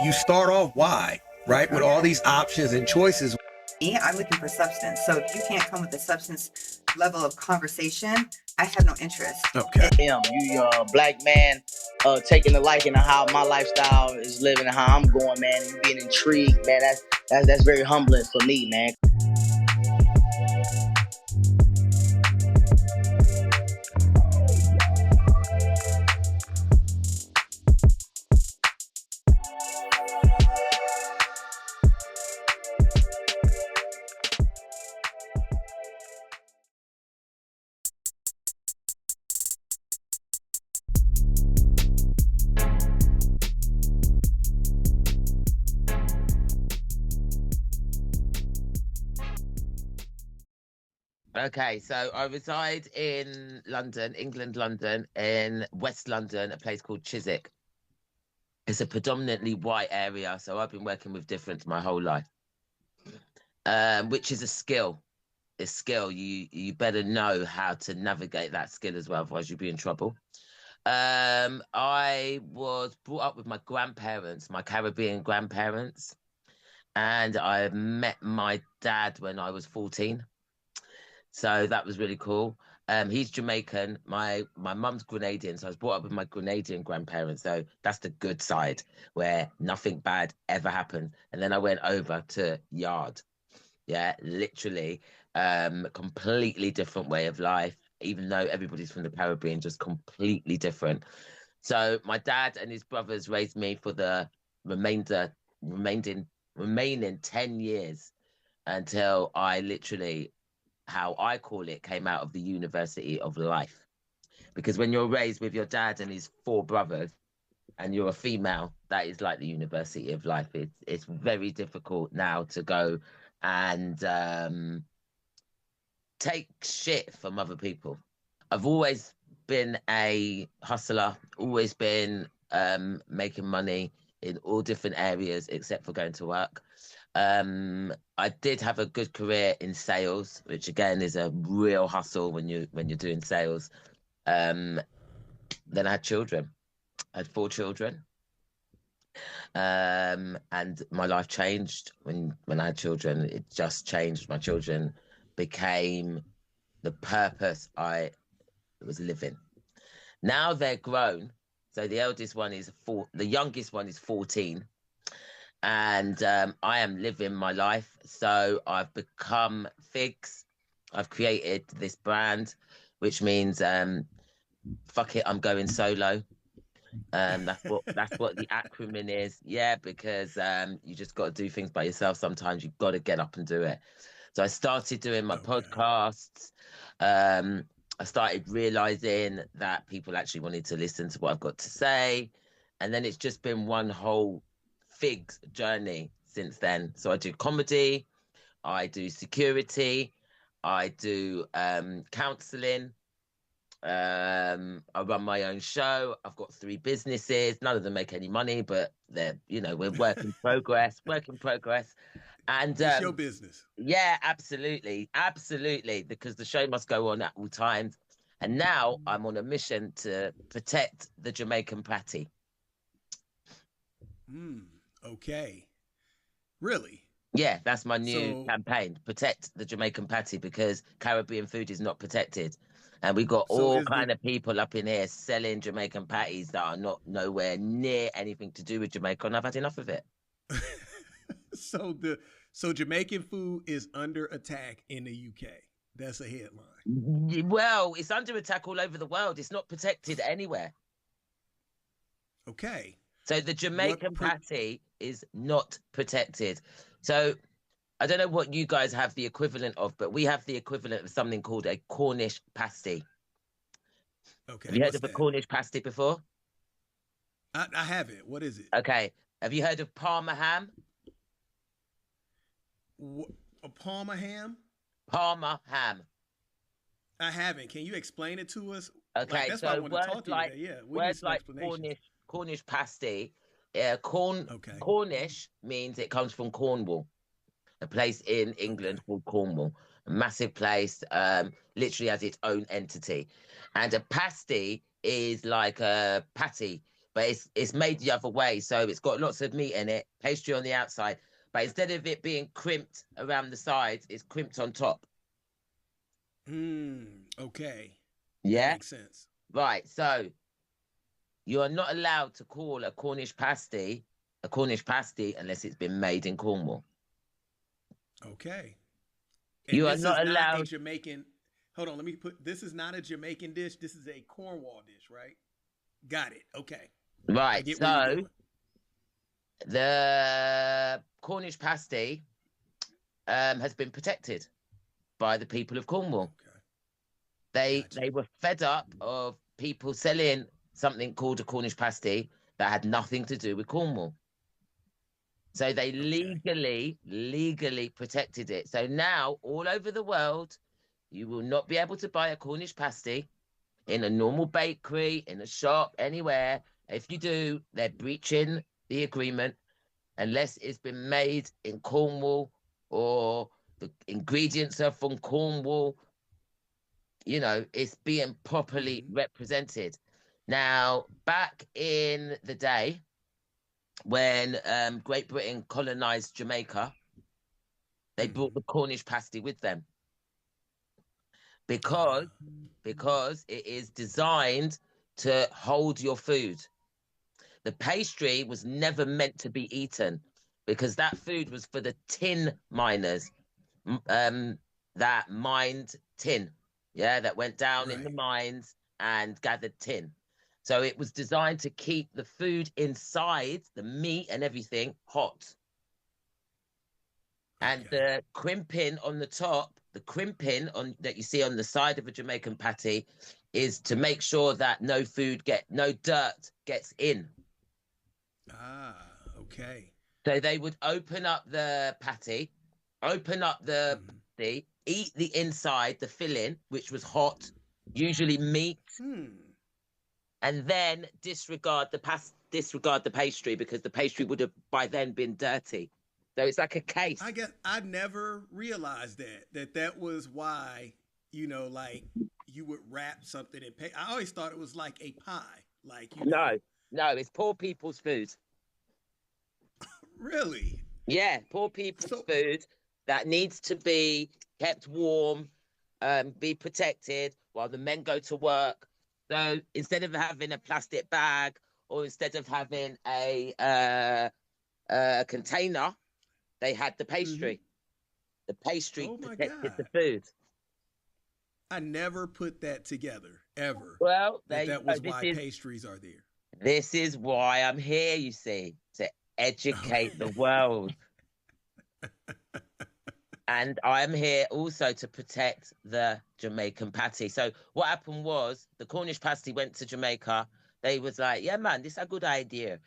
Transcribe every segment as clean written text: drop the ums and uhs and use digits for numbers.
you start off wide, right? With all these options and choices. Me, I'm looking for substance. So if you can't come with a substance level of conversation, I have no interest. Okay. You black man taking a liking to how my lifestyle is living and how I'm going, man. You being intrigued, man. That's very humbling for me, man. Okay, so I reside in London, England, London, in West London, a place called Chiswick. It's a predominantly white area, so I've been working with difference my whole life, which is a skill. A skill. You better know how to navigate that skill as well, otherwise you'll be in trouble. I was brought up with my grandparents, my Caribbean grandparents, and I met my dad when I was 14. So that was really cool. He's Jamaican. My mum's Grenadian, so I was brought up with my Grenadian grandparents. So that's the good side where nothing bad ever happened. And then I went over to Yard. Yeah, literally, completely different way of life. Even though everybody's from the Caribbean, just completely different. So my dad and his brothers raised me for the remaining 10 years until I literally, how I call it, came out of the University of Life. Because when you're raised with your dad and his four brothers and you're a female, that is like the University of Life. It's very difficult now to go and take shit from other people. I've always been a hustler, always been making money in all different areas except for going to work. I did have a good career in sales, which again is a real hustle when you're doing sales. Then I had children. I had 4 children. And my life changed when I had children. It just changed. My children became the purpose I was living. Now they're grown. So the eldest one is 4, the youngest one is 14. And I am living my life. So I've become Figs. I've created this brand, which means fuck it, I'm going solo. That's what the acronym is. Yeah, because you just got to do things by yourself. Sometimes you've got to get up and do it. So I started doing my podcasts. I started realizing that people actually wanted to listen to what I've got to say. And then it's just been one whole Figs journey since then. So I do comedy, I do security, I do counseling. I run my own show. I've got 3 businesses. None of them make any money, but they're, we're work in progress, work in progress. And it's your business. Yeah, absolutely. Absolutely. Because the show must go on at all times. And now I'm on a mission to protect the Jamaican patty. Okay. Really? Yeah, that's my new campaign. Protect the Jamaican patty, because Caribbean food is not protected. And we've got all kind of people up in here selling Jamaican patties that are not nowhere near anything to do with Jamaica, and I've had enough of it. So Jamaican food is under attack in the UK. That's a headline. Well, it's under attack all over the world. It's not protected anywhere. Okay. So the Jamaican patty is not protected. So I don't know what you guys have the equivalent of, but we have the equivalent of something called a Cornish pasty. Okay. Have you heard of a Cornish pasty before? I haven't. What is it? Okay. Have you heard of Parma ham? A Parma ham? Parma ham. I haven't. Can you explain it to us? Okay, that's so why I want to talk to you today. Yeah, words like Cornish pasty. Cornish means it comes from Cornwall, a place in England called Cornwall. A massive place, literally has its own entity. And a pasty is like a patty, but it's made the other way. So it's got lots of meat in it, pastry on the outside, but instead of it being crimped around the sides, it's crimped on top. Okay. That Yeah. makes sense. Right. So you are not allowed to call a Cornish pasty unless it's been made in Cornwall. Okay. And You are this not is not a allowed. Jamaican. Hold on, this is not a Jamaican dish. This is a Cornwall dish, right? Got it. Okay. I Right. get where you're So going. the Cornish pasty has been protected by the people of Cornwall. Okay. They were fed up of people selling something called a Cornish pasty that had nothing to do with Cornwall. So they legally protected it. So now all over the world, you will not be able to buy a Cornish pasty in a normal bakery, in a shop, anywhere. If you do, they're breaching the agreement unless it's been made in Cornwall or the ingredients are from Cornwall. You know, it's being properly represented. Now, back in the day when Great Britain colonized Jamaica, they brought the Cornish pasty with them because it is designed to hold your food. The pastry was never meant to be eaten because that food was for the tin miners that mined tin. Yeah, that went down in the mines and gathered tin. So it was designed to keep the food inside, the meat and everything, hot. And the crimping on the top, the crimping on that you see on the side of a Jamaican patty is to make sure that no dirt gets in. Okay. So they would open up the patty, patty, eat the inside, the filling, which was hot, usually meat, and then disregard the pastry because the pastry would have by then been dirty. So it's like a case. I guess I never realized that was why, like you would wrap something in paper. I always thought it was like a pie. Like, No, it's poor people's food. Really? Yeah, poor people's food that needs to be kept warm, be protected while the men go to work. So instead of having a plastic bag or instead of having a container, they had the pastry. The pastry protected the food. I never put that together, ever. Well, that was why pastries are there. This is why I'm here, you see, to educate the world. And I'm here also to protect the Jamaican patty. So what happened was the Cornish pasty went to Jamaica. They was like, yeah, man, this is a good idea.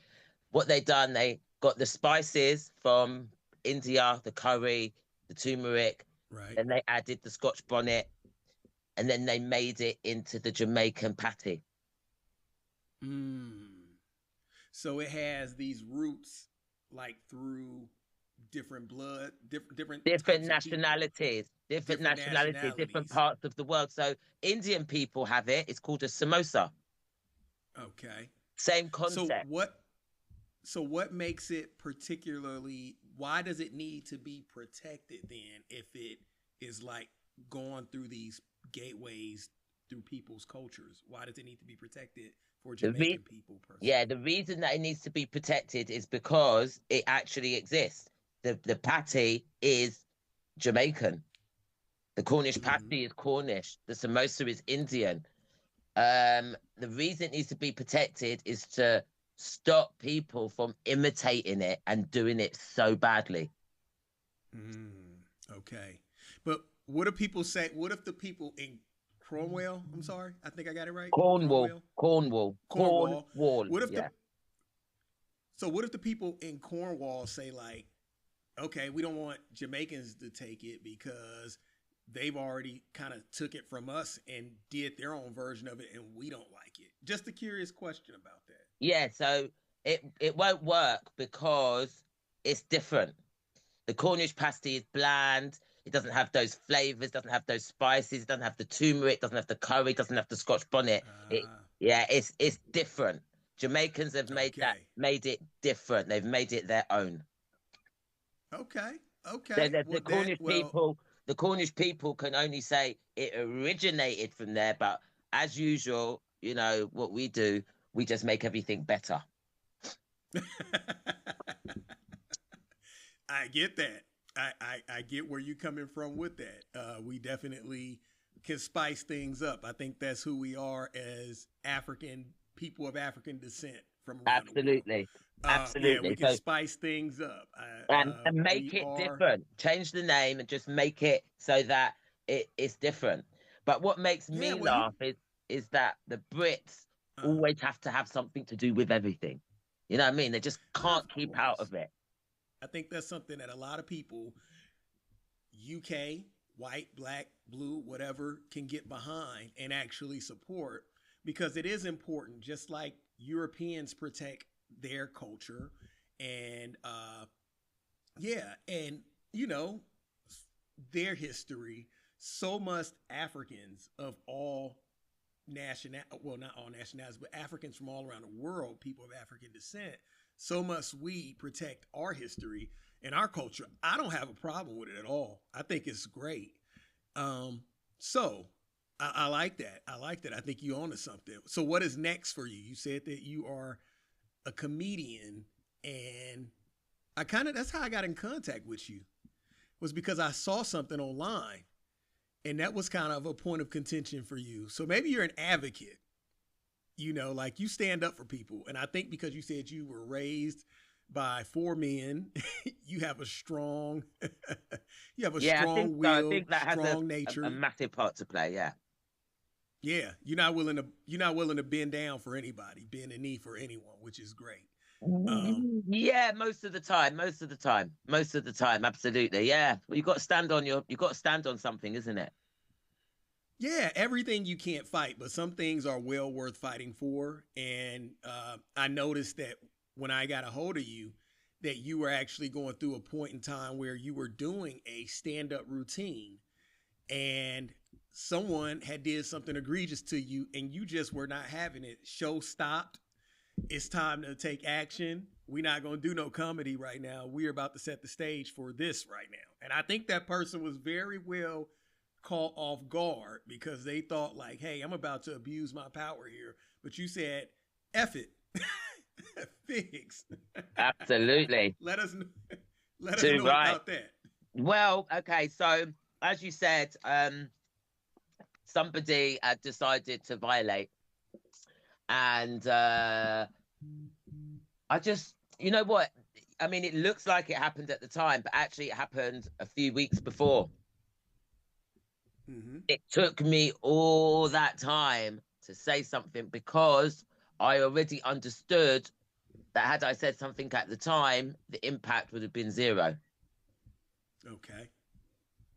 What they done, they got the spices from India, the curry, the turmeric, and they added the Scotch bonnet, and then they made it into the Jamaican patty. So it has these roots like through different blood, different nationalities, different parts of the world. So Indian people have it. It's called a samosa. Okay. Same concept. So what makes it particularly, why does it need to be protected then if it is like going through these gateways through people's cultures? Why does it need to be protected for Jamaican people personally? Yeah, the reason that it needs to be protected is because it actually exists. The patty is Jamaican. The Cornish patty is Cornish. The samosa is Indian. The reason it needs to be protected is to stop people from imitating it and doing it so badly. Okay. But what do people say? What if the people in Cornwall, I'm sorry, I think I got it right. Cornwall. What if what if the people in Cornwall say like, okay, we don't want Jamaicans to take it because they've already kind of took it from us and did their own version of it and we don't like it? Just a curious question about that. Yeah, so it won't work because it's different. The Cornish pasty is bland. It doesn't have those flavors, doesn't have those spices, doesn't have the turmeric, doesn't have the curry, doesn't have the Scotch bonnet. It's different. Jamaicans have Okay. made it different. They've made it their own. Okay. Okay. The Cornish people, can only say it originated from there, but as usual, you know what we do, we just make everything better. I get that. I get where you're coming from with that. We definitely can spice things up. I think that's who we are as African people of African descent from around the world. Absolutely. Yeah, Absolutely. we can spice things up. And make We it are. different. Change the name and just make it so that it's different. But what makes Yeah, me well, you. laugh is that the Brits always have to have something to do with everything. You know what I mean? They just can't Of keep out course. of it. I think that's something that a lot of people, UK, white, black, blue, whatever, can get behind and actually support because it is important, just like Europeans protect their culture. And yeah, and you know, their history, so must Africans of all national well not all nationalities but Africans from all around the world, people of African descent, so must we protect our history and our culture. I don't have a problem with it at all. I think it's great. Um so I like that. I like that. I think you own to something. So what is next for you? You said that you are a comedian, and I kind of that's how I got in contact with you, was because I saw something online, and that was kind of a point of contention for you. So maybe you're an advocate, like you stand up for people. And I think because you said you were raised by four men, you have a strong, you have a Yeah, I think strong so. I will, think that has strong a nature. massive part to play. Yeah. Yeah, you're not willing to bend down for anybody, bend a knee for anyone, which is great. Um, Yeah, most of the time. Absolutely. Yeah. Well, you got to stand on something, isn't it? Yeah, everything you can't fight, but some things are well worth fighting for. And I noticed that when I got a hold of you, that you were actually going through a point in time where you were doing a stand up routine, and someone had did something egregious to you, and you just were not having it. Show stopped. It's time to take action. We're not going to do no comedy right now. We're about to set the stage for this right now. And I think that person was very well caught off guard because they thought like, hey, I'm about to abuse my power here. But you said, F it. Figs. Absolutely. let us let us Too know right. about that. Well, okay. So, as you said, somebody had decided to violate, and I just, you know what? I mean, it looks like it happened at the time, but actually, it happened a few weeks before. Mm-hmm. It took me all that time to say something because I already understood that had I said something at the time, the impact would have been zero. Okay.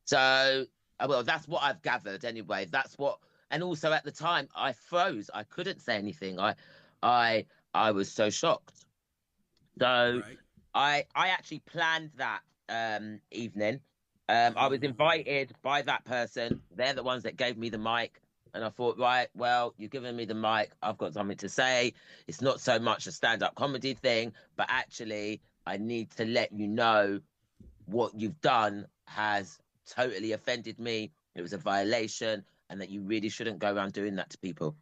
So, well, that's what I've gathered anyway. And also at the time, I froze. I couldn't say anything. I, I was so shocked. So, Right. I actually planned that evening. I was Mm. invited by that person. They're the ones that gave me the mic. And I thought, right, well, you've given me the mic. I've got something to say. It's not so much a stand-up comedy thing, but actually, I need to let you know what you've done has totally offended me. It was a violation, and that you really shouldn't go around doing that to people.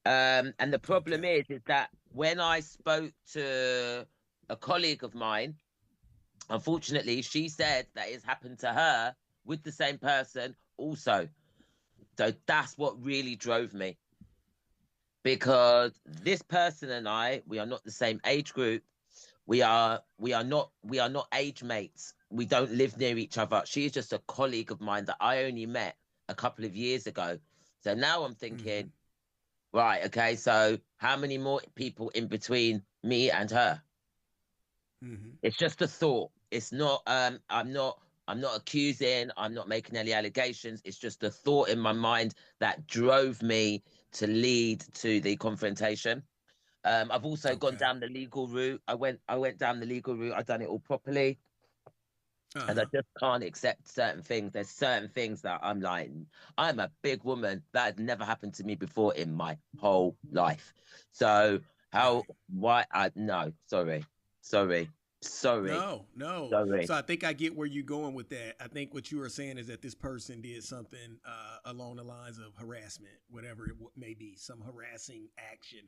And the problem Okay. is that when I spoke to a colleague of mine, unfortunately, she said that it's happened to her with the same person also. So that's what really drove me, because this person and we are not the same age group. We are not age mates. We don't live near each other. She is just a colleague of mine that I only met a couple of years ago. So now I'm Mm-hmm. thinking, right, okay, so how many more people in between me and her? Mm-hmm. It's just a thought. It's not I'm not accusing, I'm not making any allegations. It's just a thought in my mind that drove me to lead to the confrontation. I've also gone Okay. down the legal route. I went down the legal route. I've done it all properly, and I Uh-huh. just can't accept certain things. There's certain things that I'm like, I'm a big woman. That had never happened to me before in my whole life. So How? Right. Why? No. Sorry. No, no. Sorry. So I think I get where you're going with that. I think what you were saying is that this person did something along the lines of harassment, whatever it may be, some harassing action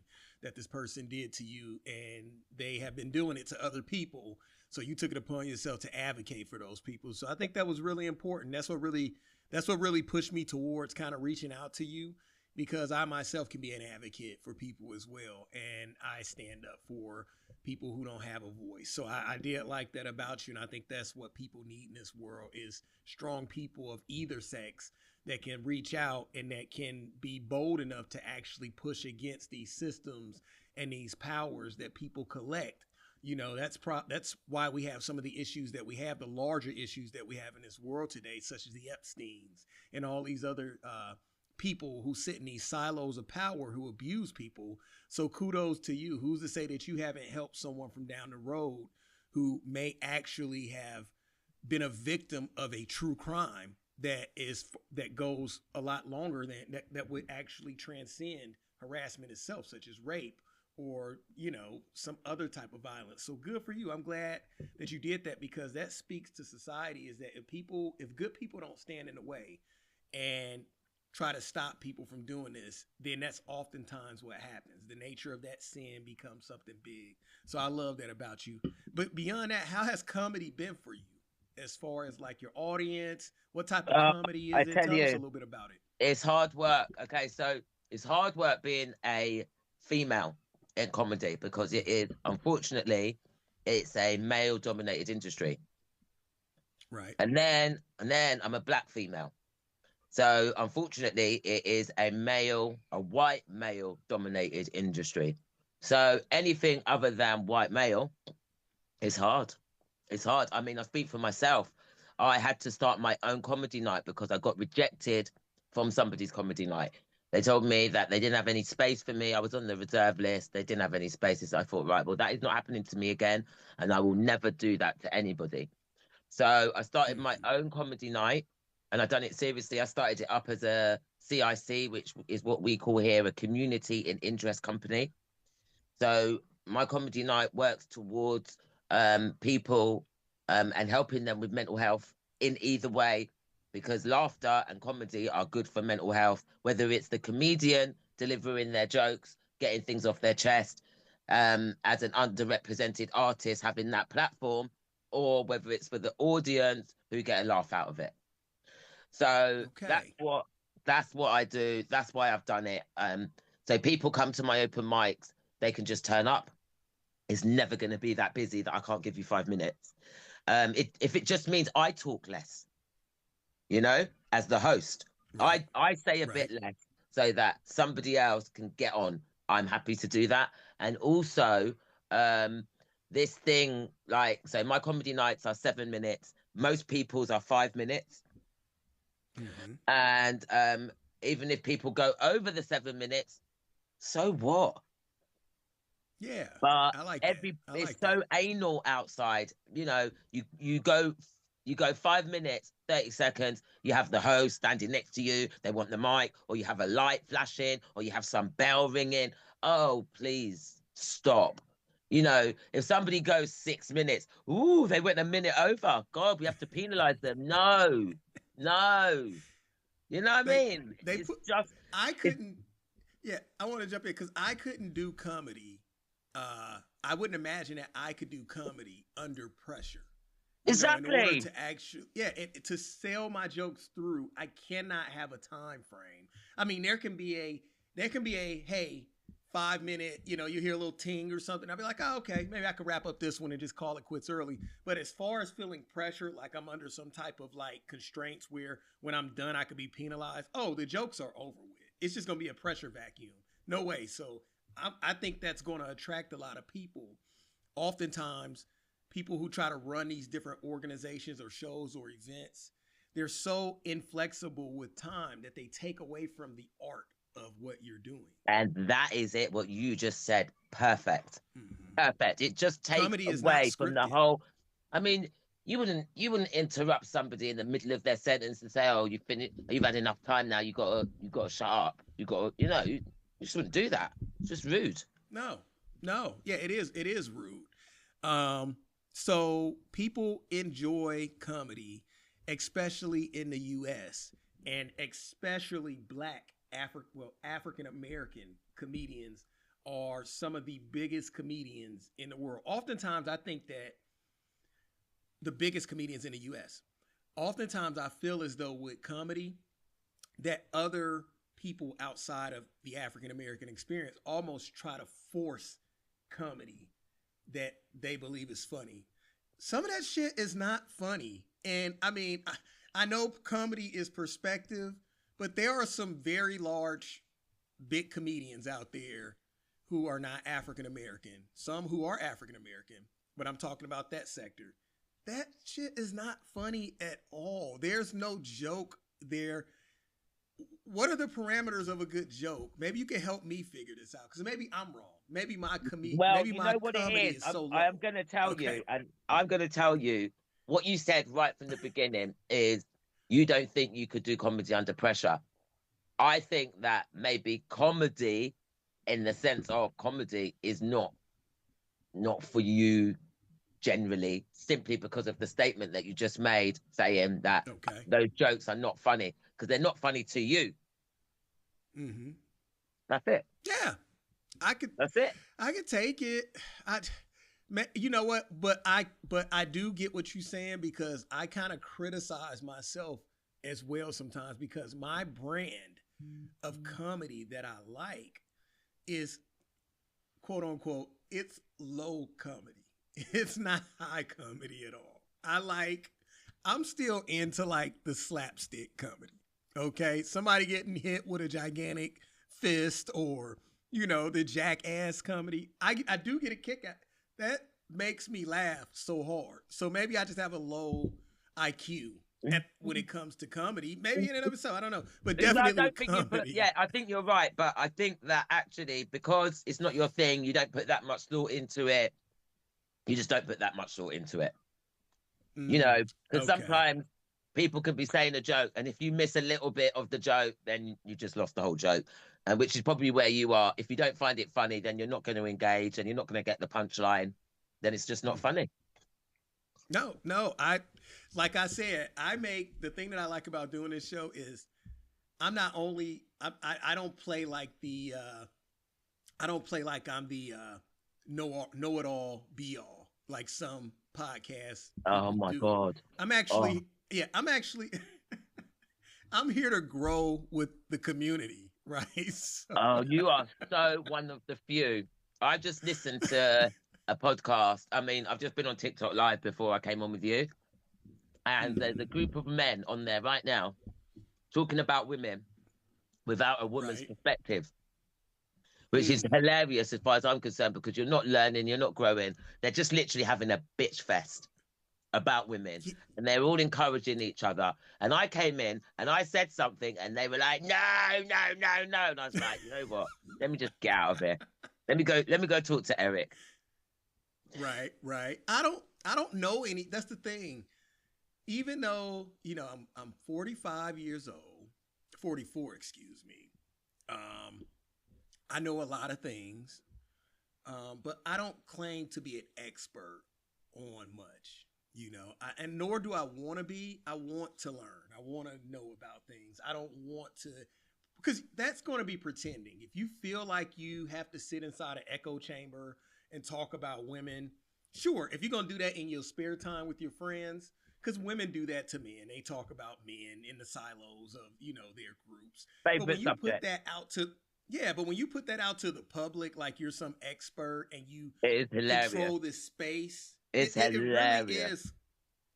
that this person did to you, and they have been doing it to other people. So you took it upon yourself to advocate for those people. So I think that was really important. That's what really pushed me towards kind of reaching out to you, because I myself can be an advocate for people as well, and I stand up for people who don't have a voice. So I did like that about you, and I think that's what people need in this world is strong people of either sex that can reach out and that can be bold enough to actually push against these systems and these powers that people collect. That's why we have some of the issues that we have, the larger issues that we have in this world today, such as the Epsteins and all these other people who sit in these silos of power who abuse people. So kudos to you. Who's to say that you haven't helped someone from down the road who may actually have been a victim of a true crime that goes a lot longer than that would actually transcend harassment itself, such as rape or some other type of violence. So good for you. I'm glad that you did that, because that speaks to society, is that if good people don't stand in the way and try to stop people from doing this, then that's oftentimes what happens. The nature of that sin becomes something big. So I love that about you. But beyond that, how has comedy been for you? As far as like your audience, what type of comedy I is it? tell Tell us a you, little bit about it. it's hard work. Okay, so it's hard work being a female in comedy because it is, unfortunately, it's a male-dominated industry. Right. And then I'm a black female. So unfortunately, it is a white male dominated industry. So anything other than white male is hard. It's hard. I mean, I speak for myself. I had to start my own comedy night because I got rejected from somebody's comedy night. They told me that they didn't have any space for me. I was on the reserve list. They didn't have any spaces. I thought, right, well, that is not happening to me again. And I will never do that to anybody. So I started my Mm-hmm. own comedy night and I've done it seriously. I started it up as a CIC, which is what we call here a community in interest company. So my comedy night works towards people and helping them with mental health in either way, because laughter and comedy are good for mental health, whether it's the comedian delivering their jokes, getting things off their chest, as an underrepresented artist having that platform, or whether it's for the audience who get a laugh out of it. So Okay. that's what I do. That's why I've done it. So people come to my open mics, they can just turn up. It's never going to be that busy that I can't give you 5 minutes. If it just means I talk less, as the host, Right. I say a Right. bit less so that somebody else can get on. I'm happy to do that. And also, this thing, so my comedy nights are 7 minutes. Most people's are 5 minutes. Mm-hmm. And even if people go over the 7 minutes, so what? Yeah. But I like that. I it's like that. so anal outside. You go 5 minutes, 30 seconds, you have the host standing next to you, they want the mic, or you have a light flashing, or you have some bell ringing. Oh, please stop. If somebody goes 6 minutes, ooh, they went a minute over. God, we have to penalize them. No, no. You know what I They mean? they It's put just I it's couldn't. Yeah, I want to jump in because I couldn't do comedy. I wouldn't imagine that I could do comedy under pressure. In order exactly. to actually, yeah, to sell my jokes through, I cannot have a time frame. I mean, there can be a hey, 5 minute, you hear a little ting or something. I'll be like, oh, okay, maybe I could wrap up this one and just call it quits early. But as far as feeling pressure, like I'm under some type of like constraints where when I'm done, I could be penalized. Oh, the jokes are over with. It's just going to be a pressure vacuum. No way. So I think that's going to attract a lot of people. Oftentimes, people who try to run these different organizations or shows or events, they're so inflexible with time that they take away from the art of what you're doing. And that is it, what you just said. Perfect. Mm-hmm. Perfect. It just takes Comedy is not away from the scripted. whole. I mean, you wouldn't interrupt somebody in the middle of their sentence and say, "Oh, you finished. You've had enough time now. You gotta shut up. You just wouldn't do that. It's just rude." No, No, yeah, it is. It is rude. So people enjoy comedy, especially in the U.S. and especially Black African American comedians are some of the biggest comedians in the world. Oftentimes, I think that the biggest comedians in the U.S. Oftentimes, I feel as though with comedy, that other people outside of the African American experience almost try to force comedy that they believe is funny. Some of that shit is not funny. And I mean, I know comedy is perspective, but there are some very large, big comedians out there who are not African American, some who are African American, but I'm talking about that sector. That shit is not funny at all. There's no joke there. What are the parameters of a good joke? Maybe you can help me figure this out because maybe I'm wrong. Maybe my Well, maybe you my know what it comedy is. is so low. I'm going to tell Okay. you, and I'm going to tell you what you said right from the beginning is you don't think you could do comedy under pressure. I think that maybe comedy, in the sense of comedy, is not for you generally, simply because of the statement that you just made, saying that Okay. those jokes are not funny because they're not funny to you. Mm-hmm. That's it. Yeah, I could. That's it. I could take it. You know what? But I do get what you're saying because I kind of criticize myself as well sometimes because my brand of comedy that I like is quote unquote it's low comedy. It's not high comedy at all. I'm still into like the slapstick comedy. Okay, somebody getting hit with a gigantic fist or the jackass comedy. I do get a kick out. That makes me laugh so hard. So maybe I just have a low IQ when it comes to comedy. Maybe in and of itself, I don't know. But definitely with comedy. I think you're right. But I think that actually, because it's not your thing, you don't put that much thought into it. You just don't put that much thought into it. Because sometimes people can be saying a joke, and if you miss a little bit of the joke, then you just lost the whole joke. And which is probably where you are. If you don't find it funny, then you're not going to engage, and you're not going to get the punchline. Then it's just not funny. No. Like I said, the thing that I like about doing this show is I'm not only I don't play like the I don't play like I'm the know it all be all like some podcasts. Oh my God. I'm actually I'm here to grow with the community, right? So. Oh, you are so one of the few. I just listened to a podcast. I mean, I've just been on TikTok live before I came on with you. And there's a group of men on there right now talking about women without a woman's perspective, which is hilarious as far as I'm concerned, because you're not learning, you're not growing. They're just literally having a bitch fest about women, and they're all encouraging each other. And I came in and I said something and they were like, no. And I was like, you know what? Let me just get out of here. Let me go talk to Eric. Right. I don't know any. That's the thing. Even though, I'm 45 years old, 44, excuse me. I know a lot of things, but I don't claim to be an expert on much. And nor do I want to be. I want to learn. I want to know about things. I don't want to, because that's going to be pretending. If you feel like you have to sit inside an echo chamber and talk about women, sure, if you're going to do that in your spare time with your friends, because women do that to men. They talk about men in the silos of, their groups. But when you put that out to, but when you put that out to the public, like you're some expert and you control this space, It's hilarious. It really is.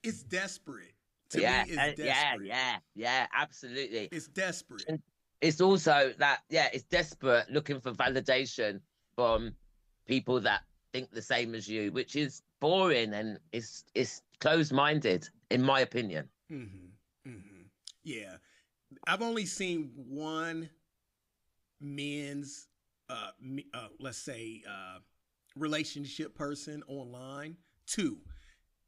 It's desperate. To me, it's desperate. Yeah, absolutely. It's desperate. And it's also that, it's desperate, looking for validation from people that think the same as you, which is boring and it's closed-minded, in my opinion. Yeah. I've only seen one men's, let's say, relationship person online, two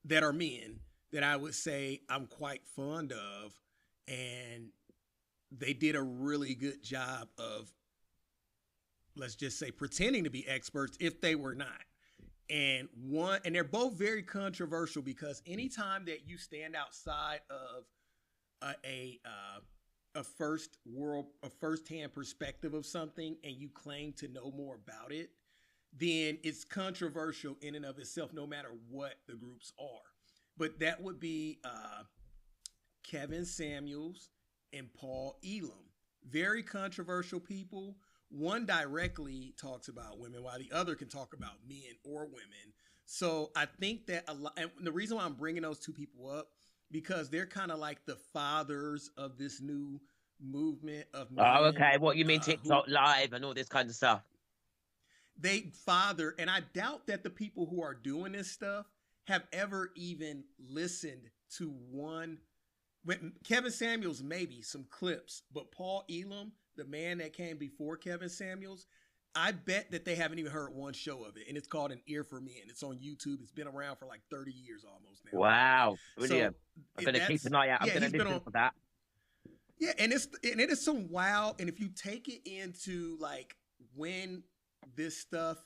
that are men that I would say I'm quite fond of, and they did a really good job of let's just say, pretending to be experts if they were not. And they're both very controversial because anytime that you stand outside of a first-hand perspective of something and you claim to know more about it, then it's controversial in and of itself, no matter what the groups are. But that would be Kevin Samuels and Paul Elam. Very controversial people. One directly talks about women, while the other can talk about men or women. So I think that a lot, and the reason why I'm bringing those two people up, because they're kind of like the fathers of this new movement of men. Oh, okay. What you mean, TikTok Live and all this kind of stuff? They father, and I doubt that the people who are doing this stuff have ever even listened to one. Kevin Samuels, maybe some clips, but Paul Elam, the man that came before Kevin Samuels, I bet that they haven't even heard one show of it. And it's called An Ear for Me, and it's on YouTube. It's been around for like 30 years almost now. Wow. Brilliant. So I'm going to keep an eye out. I'm yeah, going to listen for that. Yeah, and it is some wow. And if you take it into like when this stuff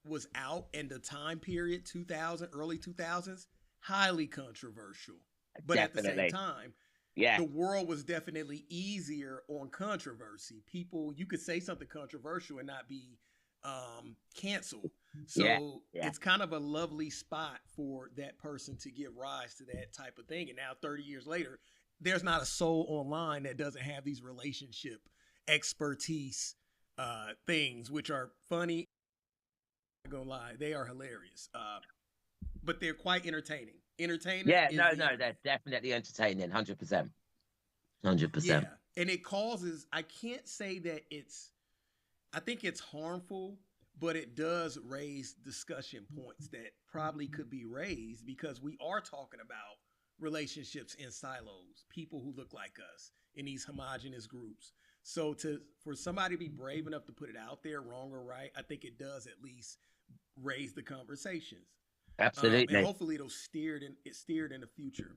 was out and the time period, 2000, early 2000s, highly controversial. But definitely. At the same time, yeah, the world was definitely easier on controversy. People, you could say something controversial and not be canceled. So it's kind of a lovely spot for that person to give rise to that type of thing. And now 30 years later, there's not a soul online that doesn't have these relationship expertise things, which are funny. I'm not gonna lie, they are hilarious. But they're quite entertaining. Yeah, they're definitely entertaining, 100%. 100%. Yeah, and it causes, I can't say that I think it's harmful, but it does raise discussion points that probably could be raised because we are talking about relationships in silos, people who look like us in these homogenous groups. So for somebody to be brave enough to put it out there, wrong or right, I think it does at least raise the conversations. Absolutely. And hopefully it'll steer it in the future.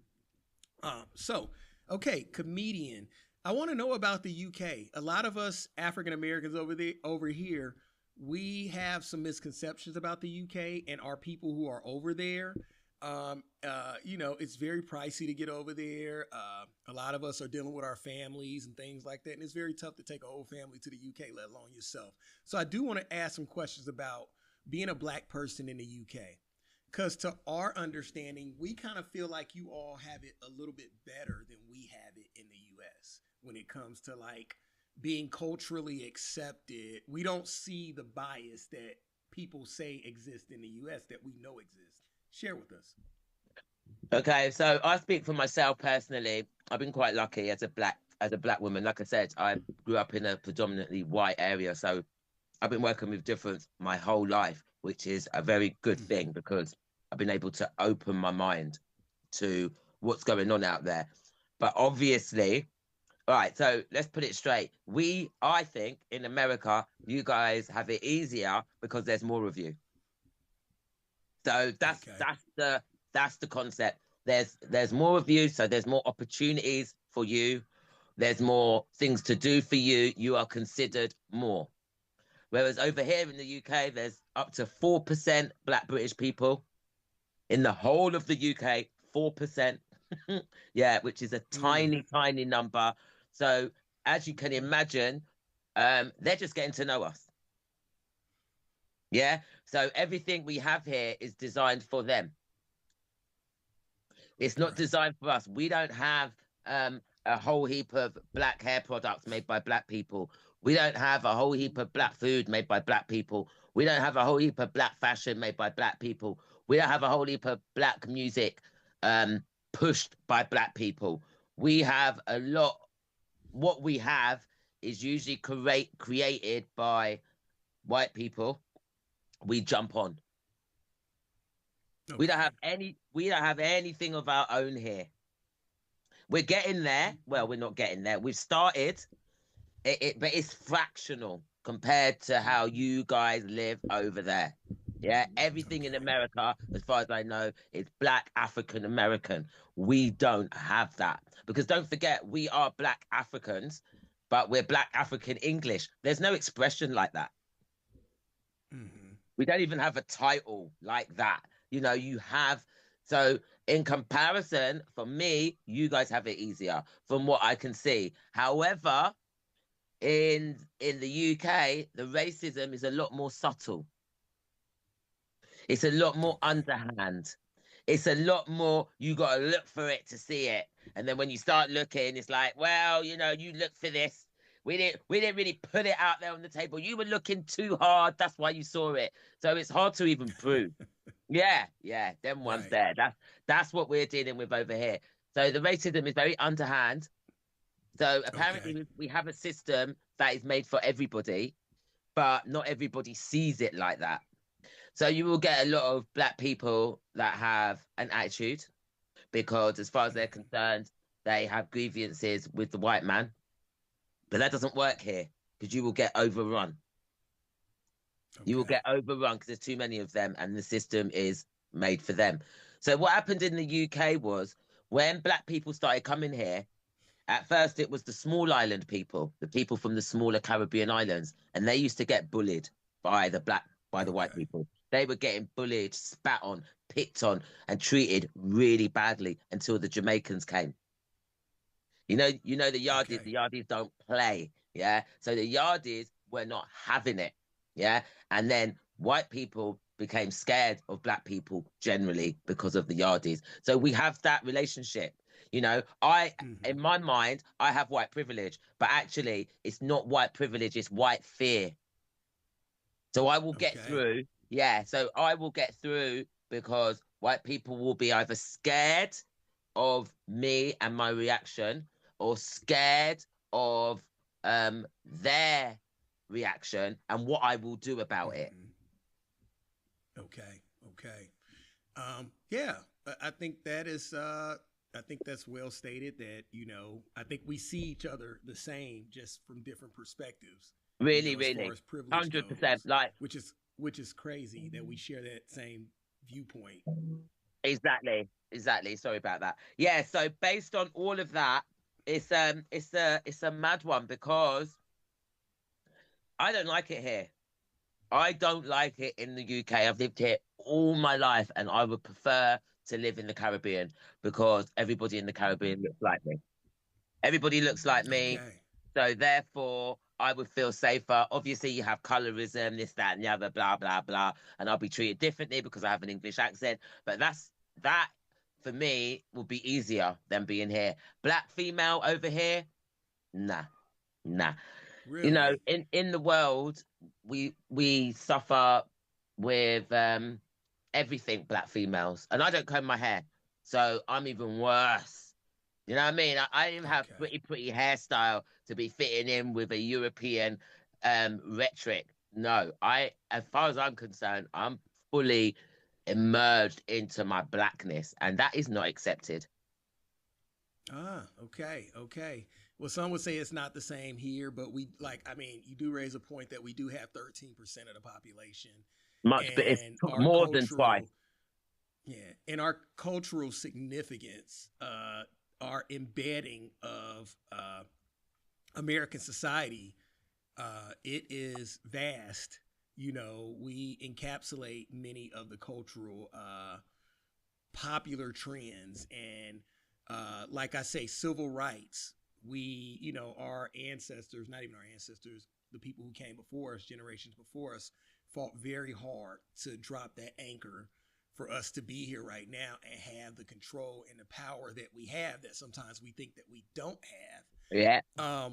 Okay, comedian. I want to know about the UK. A lot of us African Americans over here, we have some misconceptions about the UK and our people who are over there. It's very pricey to get over there. A lot of us are dealing with our families and things like that. And it's very tough to take a whole family to the UK, let alone yourself. So I do want to ask some questions about being a Black person in the UK. Because to our understanding, we kind of feel like you all have it a little bit better than we have it in the U.S. when it comes to like being culturally accepted. We don't see the bias that people say exists in the U.S. that we know exists. Share with us. Okay, so I speak for myself personally. I've been quite lucky as a black woman. Like I said, I grew up in a predominantly white area, so I've been working with difference my whole life, which is a very good thing because I've been able to open my mind to what's going on out there. But obviously, all right, so let's put it straight. I think in America, you guys have it easier because there's more of you. So that's the concept. There's more of you, so there's more opportunities for you. There's more things to do for you. You are considered more. Whereas over here in the UK, there's up to 4% Black British people. In the whole of the UK, 4%. Yeah, which is a tiny number. So as you can imagine, they're just getting to know us. Yeah. So everything we have here is designed for them. It's not designed for us. We don't have a whole heap of Black hair products made by Black people. We don't have a whole heap of Black food made by Black people. We don't have a whole heap of Black fashion made by Black people. We don't have a whole heap of Black music pushed by Black people. We have a lot. What we have is usually created by white people. We jump on. Okay. We don't have anything of our own here. We're getting there. Well, we're not getting there. We've started, but it's fractional compared to how you guys live over there. Yeah, everything in America, as far as I know, is Black African American. We don't have that because don't forget, we are Black Africans, but we're Black African English. There's no expression like that. We don't even have a title like that. You know, you have, so in comparison, for me, you guys have it easier from what I can see. However, in the UK, the racism is a lot more subtle. It's a lot more Okay. underhand. It's a lot more, you got to look for it to see it. And then when you start looking, it's like, well, you know, you look for this. We didn't really put it out there on the table. You were looking too hard. That's why you saw it. So it's hard to even prove. Yeah, them ones Right. there. That's what we're dealing with over here. So the racism is very underhand. So apparently Okay. we have a system that is made for everybody, but not everybody sees it like that. So you will get a lot of black people that have an attitude because, as far as they're Mhm. concerned, they have grievances with the white man. But that doesn't work here because you will get overrun. You will Okay. get overrun because there's too many of them and the system is made for them. So what happened in the UK was when black people started coming here, at first it was the small island people, the people from the smaller Caribbean islands, and they used to get bullied by the white Okay. people. They were getting bullied, spat on, picked on, and treated really badly until the Jamaicans came. You know Okay. the Yardies don't play, yeah. So the Yardies were not having it, yeah. And then white people became scared of black people generally because of the Yardies. So we have that relationship. In Hmm. my mind, I have white privilege, but actually, it's not white privilege; it's white fear. So I will get Okay. through. Yeah, so I will get through because white people will be either scared of me and my reaction or scared of their reaction and what I will do about it. Hmm. Okay. Okay. Yeah, I think that is. I think that's well stated. That I think we see each other the same, just from different perspectives. Really, As far really. as privilege 100%. goes, Like, which is crazy that we share that same viewpoint. exactly. Sorry about that. Yeah, so based on all of that, it's a mad one because I don't like it here. I don't like it in the UK. I've lived here all my life and I would prefer to live in the Caribbean because everybody in the Caribbean looks like me. Everybody looks like me. Okay. So therefore, I would feel safer. Obviously, you have colorism, this, that, and the other, blah, blah, blah. And I'll be treated differently because I have an English accent. But that for me will be easier than being here. Black female over here, nah, nah. Really? In the world, we suffer with everything black females, and I don't comb my hair, so I'm even worse. You know what I mean? I don't even have Okay. pretty hairstyle to be fitting in with a European rhetoric. No, as far as I'm concerned, I'm fully emerged into my blackness, and that is not accepted. Ah, okay, okay. Well, some would say it's not the same here, but I mean, you do raise a point that we do have 13% of the population, Much, but it's and our more than twice. cultural, yeah, and our cultural significance, our embedding of American society, it is vast. We encapsulate many of the cultural popular trends and like I say, civil rights. Our ancestors, not even our ancestors, the people who came before us, generations before us, fought very hard to drop that anchor for us to be here right now and have the control and the power that we have that sometimes we think that we don't Yeah. have.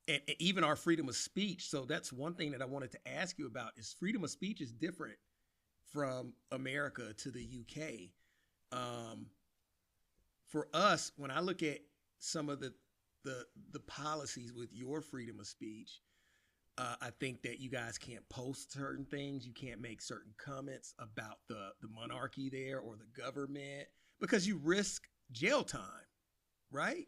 And even our freedom of speech. So that's one thing that I wanted to ask you about is freedom of speech is different from America to the UK. Um, for us, when I look at some of the policies with your freedom of speech, I think that you guys can't post certain things. You can't make certain comments about the monarchy there or the government because you risk jail time, right?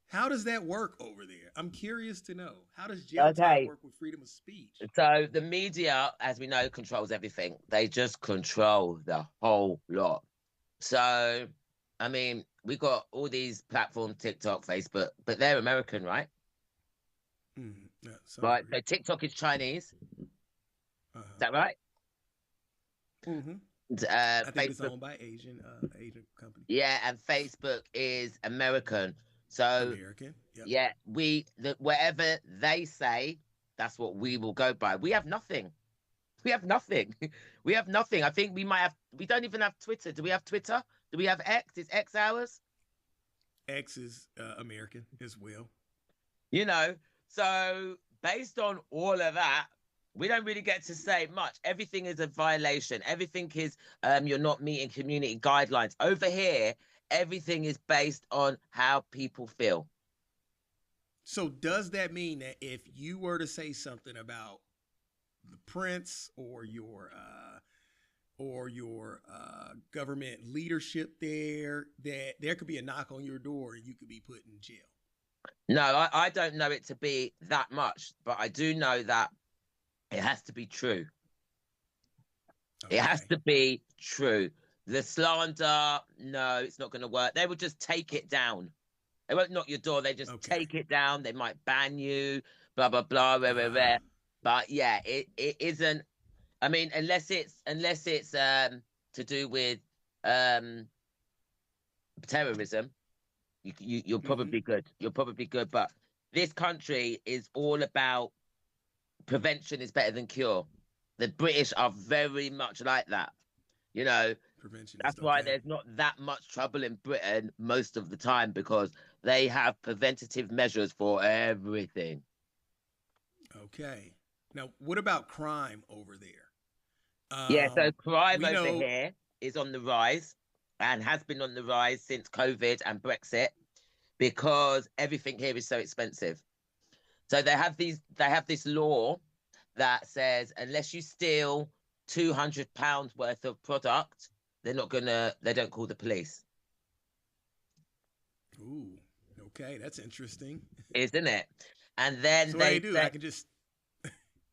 How does that work over there? I'm curious to know. How does jail time Okay. work with freedom of speech? So the media, as we know, controls everything. They just control the whole lot. So, I mean, we got all these platforms, TikTok, Facebook, but they're American, right? Mm, yeah, some Right. degree. So TikTok is Chinese. Is Uh-huh. that right? Mm-hmm. I think it's Facebook, owned by Asian company. yeah, and Facebook is American. So American. Yep. yeah, whatever they say, that's what we will go by. We have nothing. We have nothing. We have nothing. I think we don't even have Twitter. Do we have Twitter? Do we have X? Is X ours? X is American as well. You know, so based on all of that, we don't really get to say much. Everything is a violation. Everything is you're not meeting community guidelines. Over here, everything is based on how people feel. So does that mean that if you were to say something about the prince or your government leadership there, that there could be a knock on your door and you could be put in jail? No, I don't know it to be that much, but I do know that it has to be true. Okay. It has to be true. The slander, no, it's not going to work. They will just take it down. They won't knock your door. They just take it down. They might ban you, blah, blah, blah, blah, blah, blah. But yeah, it isn't. I mean, unless it's to do with terrorism, you're probably good. You're probably good. But this country is all about prevention is better than cure. The British are very much like that. You know, that's why there's not that much trouble in Britain most of the time, because they have preventative measures for everything. Okay. Now, what about crime over there? Yeah, so crime over here is on the rise and has been on the rise since COVID and Brexit, because everything here is so expensive. So they have this law that says unless you steal £200 worth of product, they don't call the police. Ooh, okay, that's interesting, isn't it? And then so they do. say, I can just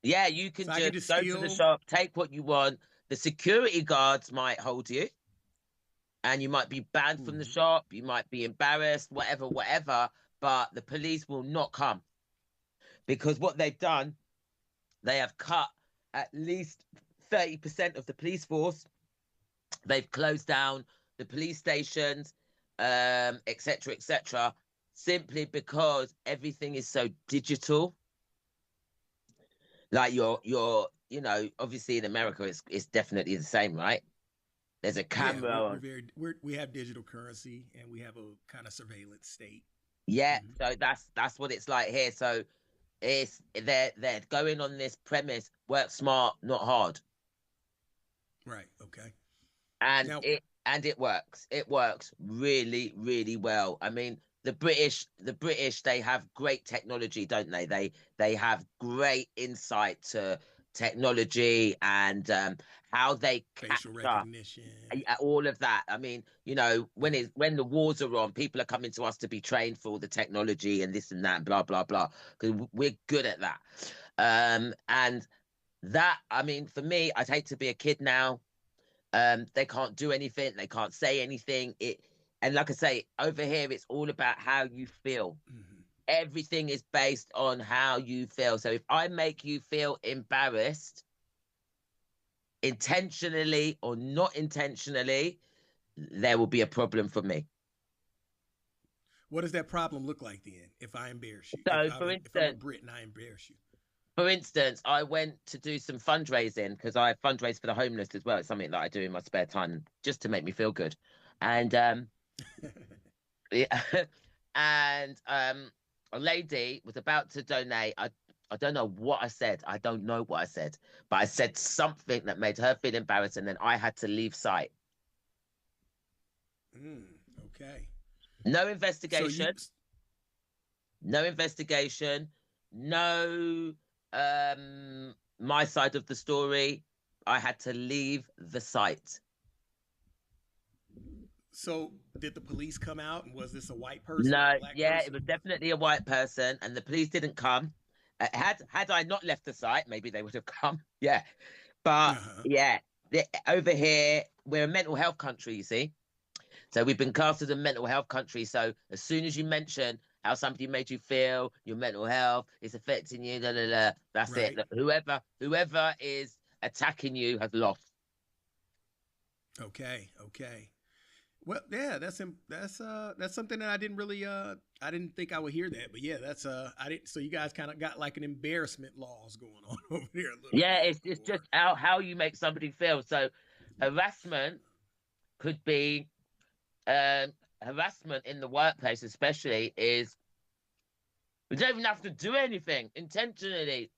yeah, you can so just go to the shop, take what you want. The security guards might hold you, and you might be banned from the shop. You might be embarrassed, whatever. But the police will not come, because what they've done, they have cut at least 30% of the police force. They've closed down the police stations, etc., simply because everything is so digital. Like obviously in America, it's definitely the same, right? There's a camera. Yeah, we have digital currency, and we have a kind of surveillance state. Yeah, so that's what it's like here. So they're going on this premise: work smart, not hard. Right. Okay. And it works. It works really, really well. I mean, the British, they have great technology, don't they? They have great insight to technology and how they facial capture recognition, all of that. I mean, when the wars are on, people are coming to us to be trained for all the technology and this and that, and blah blah blah, because we're good at that. And that, I mean, for me, I'd hate to be a kid now. They can't do anything. They can't say anything. And like I say, over here, it's all about how you feel. Everything is based on how you feel. So if I make you feel embarrassed, intentionally or not intentionally, there will be a problem for me. What does that problem look like then? If I embarrass you, so if I'm a Brit and I embarrass you. For instance, I went to do some fundraising because I fundraise for the homeless as well. It's something that I do in my spare time just to make me feel good. And yeah, and a lady was about to donate. I don't know what I said. I don't know what I said, but I said something that made her feel embarrassed, and then I had to leave site. Okay. No investigation. No investigation. No my side of the story. I had to leave the site. So did the police come out, and was this a white person? No, person? It was definitely a white person, and the police didn't come. Had I not left the site, maybe they would have come. Yeah, but over here we're a mental health country, you see. So we've been cast as a mental health country. So as soon as you mention how somebody made you feel, your mental health is affecting you, that's right. It. Whoever is attacking you has lost. Okay. Okay. Well, yeah, that's something that I didn't really I didn't think I would hear that, but yeah, that's I didn't. So you guys kind of got like an embarrassment laws going on over there a little Yeah, bit, it's or just how you make somebody feel. So harassment could be um, harassment in the workplace, especially, is we don't even have to do anything intentionally.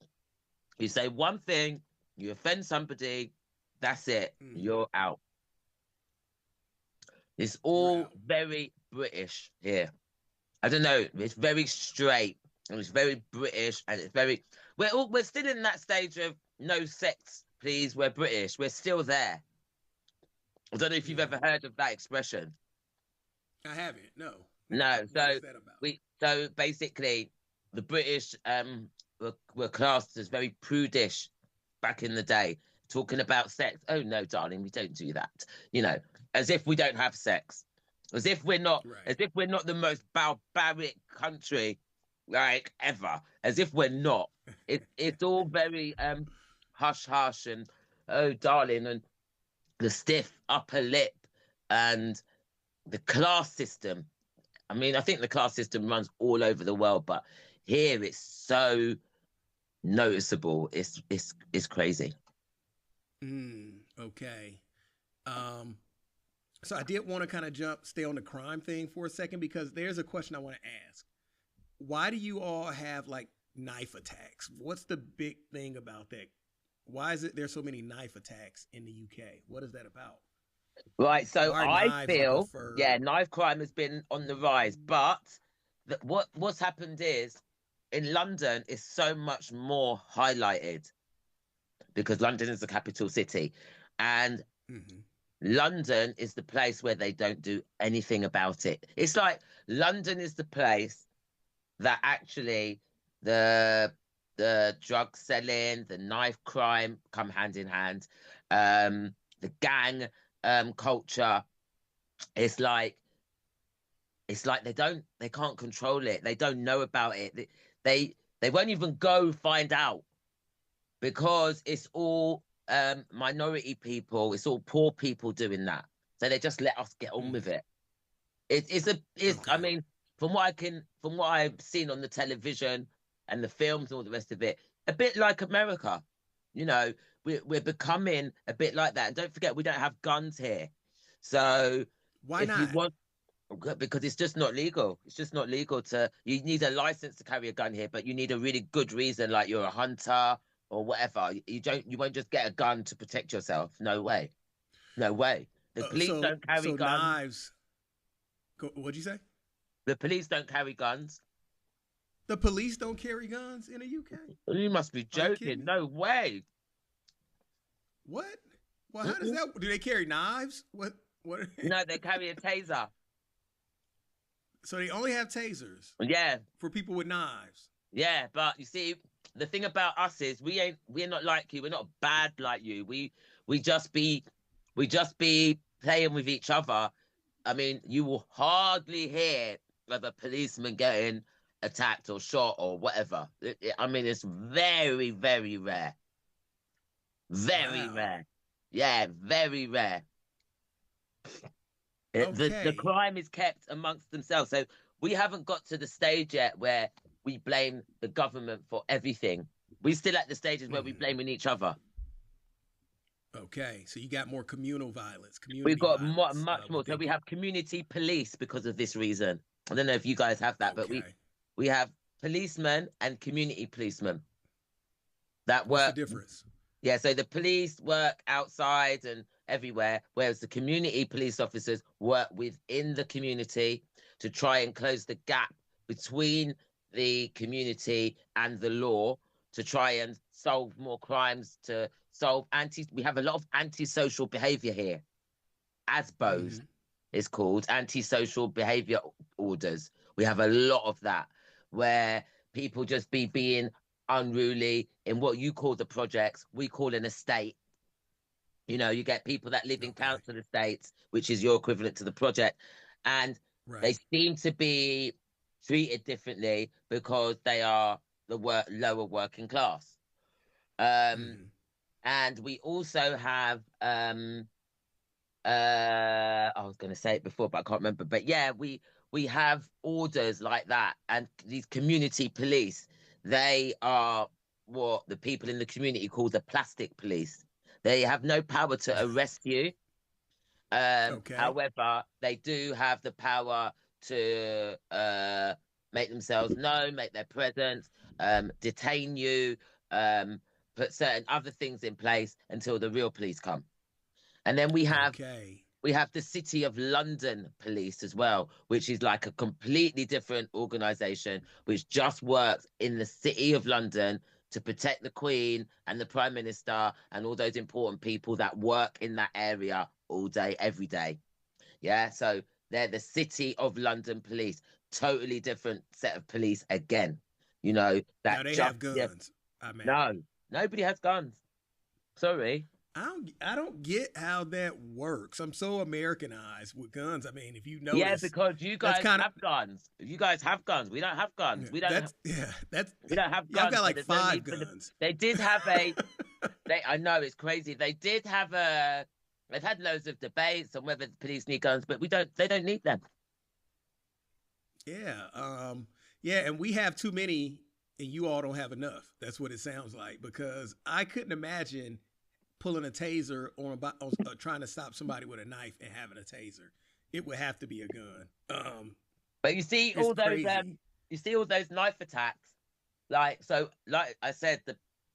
You say one thing, you offend somebody, that's it, mhm, you're out. It's you're all out. very British here. I don't know. It's very straight and it's very British and it's very. We're still in that stage of no sex, please. We're British. We're still there. I don't know if you've Hmm. ever heard of that expression. I haven't. No, no. No. What is that about? So basically, the British were classed as very prudish back in the day, talking about sex. Oh no, darling, we don't do that. You know, as if we don't have sex, Right. as if we're not the most barbaric country like ever, as if we're not. It's all very hush hush and oh darling and the stiff upper lip and the class system. I mean, I think the class system runs all over the world, but here it's so noticeable. It's crazy. Okay. Um, so I did want to kind of stay on the crime thing for a second because there's a question I want to ask. Why do you all have like knife attacks? What's the big thing about that? Why is it there's so many knife attacks in the UK? What is that about? Right, so Why are I knives the feel, preferred? yeah, knife crime has been on the rise, but what's happened is in London is so much more highlighted because London is the capital city, and Mm-hmm. London is the place where they don't do anything about it. It's like London is the place that actually the drug selling, the knife crime come hand in hand, the gang culture. It's like they can't control it. They don't know about it. They won't even go find out because it's all minority people. It's all poor people doing that. So they just let us get on with Mm-hmm. it. It's I Okay. mean, from what I've seen on the television and the films and all the rest of it, a bit like America. You know, we're becoming a bit like that. And don't forget, we don't have guns here. So Why if you not? want, because it's just not legal. It's just not legal to. You need a license to carry a gun here, but you need a really good reason, like you're a hunter or whatever. You won't just get a gun to protect yourself. No way. No way. The police So don't carry so guns. knives. What'd you say? The police don't carry guns. The police don't carry guns in the UK? You must be Are you kidding joking. me? No way. What? Well, how does Mm-mm. that? Do they carry knives? What? What? No, they carry a taser. So they only have tasers Yeah, for people with knives. yeah. But you see, the thing about us is we're not like you. We're not bad like you. We just be we just be playing with each other. I mean, you will hardly hear of a policeman getting attacked or shot or whatever. I mean, it's very, very rare. Very Wow. rare. Yeah, very rare. The Okay. crime is kept amongst themselves. So we haven't got to the stage yet where we blame the government for everything. We're still at the stages where we're Hmm. blaming each other. Okay. So you got more communal violence, We've community got violence much more. So within we people. have community police because of this reason. I don't know if you guys have that, but Okay. we have policemen and community policemen that What's the work. difference? Yeah, so the police work outside and everywhere, whereas the community police officers work within the community to try and close the gap between the community and the law to try and solve more crimes, to solve we have a lot of antisocial behavior here. ASBOs Hmm. is called, antisocial behavior orders. We have a lot of that where people just be being unruly in what you call the projects, we call an estate. You know, you get people that live in Okay. council estates, which is your equivalent to the project, and they Right. seem to be treated differently because they are the lower working class. Um, Hmm. and we also have I was going to say it before, but I can't remember. But yeah, we have orders like that, and these community police, they are what the people in the community call the plastic police. They have no power to arrest you. Okay. However, they do have the power to make themselves known, make their presence, detain you, put certain other things in place until the real police come. And then Okay. we have the City of London Police as well, which is like a completely different organization which just works in the City of London to protect the Queen and the Prime Minister and all those important people that work in that area all day, every day. Yeah. So they're the City of London Police, totally different set of police again. You know, Now that they just, have yeah, guns, I imagine. no, nobody has guns. Sorry. I don't get how that works. I'm so Americanized with guns. I mean, if you Yeah, notice, because you that's guys kind of have guns. You guys have guns. We don't have guns. that's We don't have yeah, I've guns. got So like there's no five need for the. guns. They did have a. They. I know it's crazy. They did have a. They've had loads of debates on whether the police need guns, but we don't. They don't need them. Yeah. Yeah, and we have too many and you all don't have enough. That's what it sounds like because I couldn't imagine pulling a taser trying to stop somebody with a knife and having a taser. It would have to be a gun. But you see It's all those. crazy. You see all those knife attacks. Like I said,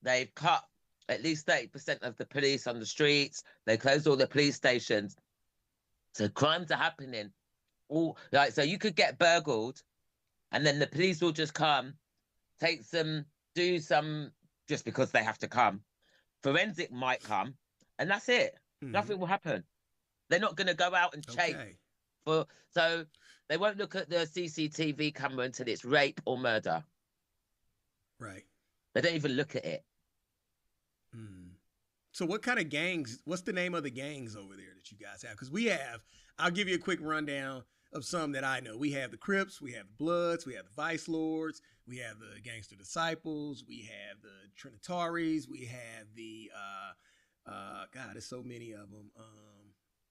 they've cut at least 30% of the police on the streets. They closed all the police stations. So crimes are happening. All like so you could get burgled, and then the police will just come, do some just because they have to come. Forensic might come, and that's it. Mhm. Nothing will happen. They're not going to go out and chase Okay. so they won't look at the CCTV camera until it's rape or murder. Right. They don't even look at it. Mm. So what kind of gangs, what's the name of the gangs over there that you guys have? Because we have, I'll give you a quick rundown of some that I know. We have the Crips, we have the Bloods, we have the Vice Lords, we have the Gangster Disciples, we have the Trinitaries, we have the, God, there's so many of them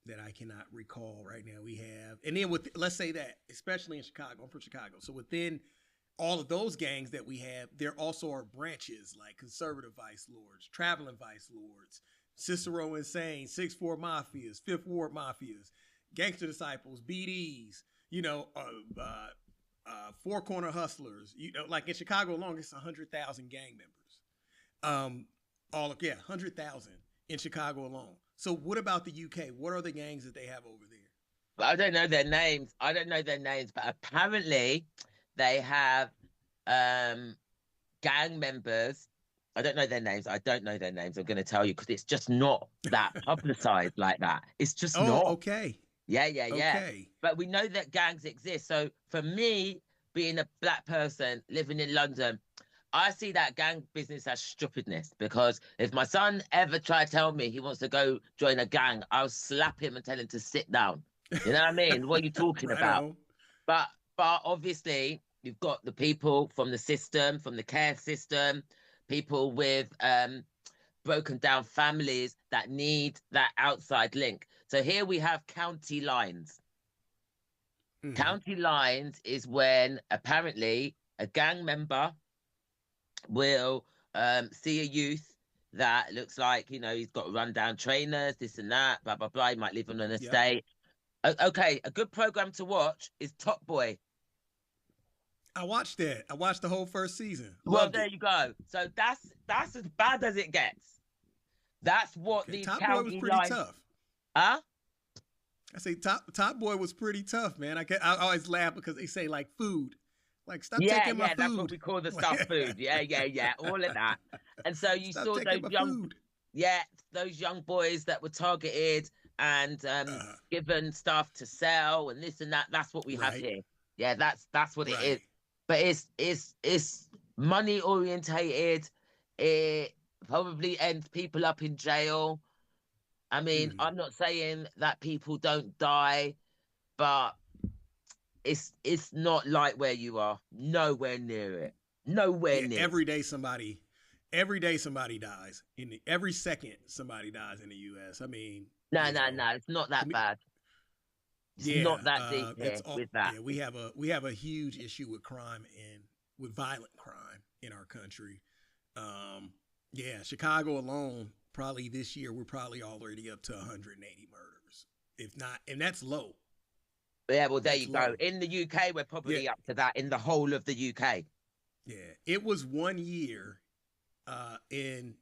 that I cannot recall right now. We have, and then let's say that, especially in Chicago, I'm from Chicago. So within all of those gangs that we have, there also are branches like conservative vice lords, traveling vice lords, Cicero Insane, 6'4 Mafias, Fifth Ward Mafias, Gangster Disciples, BDs, Four Corner Hustlers. Like in Chicago alone, it's 100,000 gang members. 100,000 in Chicago alone. So what about the UK? What are the gangs that they have over there? I don't know their names. But apparently they have gang members. I don't know their names. I'm going to tell you because it's just not that publicized like that. It's just not. Okay. Yeah. Okay. But we know that gangs exist. So for me, being a black person living in London, I see that gang business as stupidness because if my son ever tried to tell me he wants to go join a gang, I'll slap him and tell him to sit down. You know what I mean? What are you talking Right about? on. But obviously you've got the people from the system, from the care system, people with broken down families that need that outside link. So here we have county lines. Mhm. County lines is when apparently a gang member will see a youth that looks like, he's got rundown trainers, this and that, blah, blah, blah. He might live on an Yep. estate. Okay, a good program to watch is Top Boy. I watched that. I watched the whole first season. Well, Loved there it. you go. So that's as bad as it gets. That's what Okay, these Top Boy was county pretty lines. tough. Huh? I say Top Boy was pretty tough, man. I always laugh because they say like food, like stop Yeah, taking my food. that's what we call the stuff food. Yeah, all of that. And so you Stop saw taking those my young, food. those young boys that were targeted and given stuff to sell and this and that. That's what we have Right. here. Yeah, that's what it is. Right. But it's money orientated. It probably ends people up in jail. I mean, I'm not saying that people don't die, but it's not like where you are. Nowhere near it. Nowhere Yeah, near. every day somebody dies. Every second somebody dies in the U.S. I mean, No, You no, know, no. It's not that commu- bad. It's yeah, not that deep it's here all. with that. Yeah, we have a huge issue with crime and with violent crime in our country. Um, yeah, Chicago alone, probably this year we're probably already up to 180 murders, if not, and that's low. Yeah, well, there That's you go. low. In the UK, we're Yeah, probably up to that in the whole of the UK. yeah. It was one year in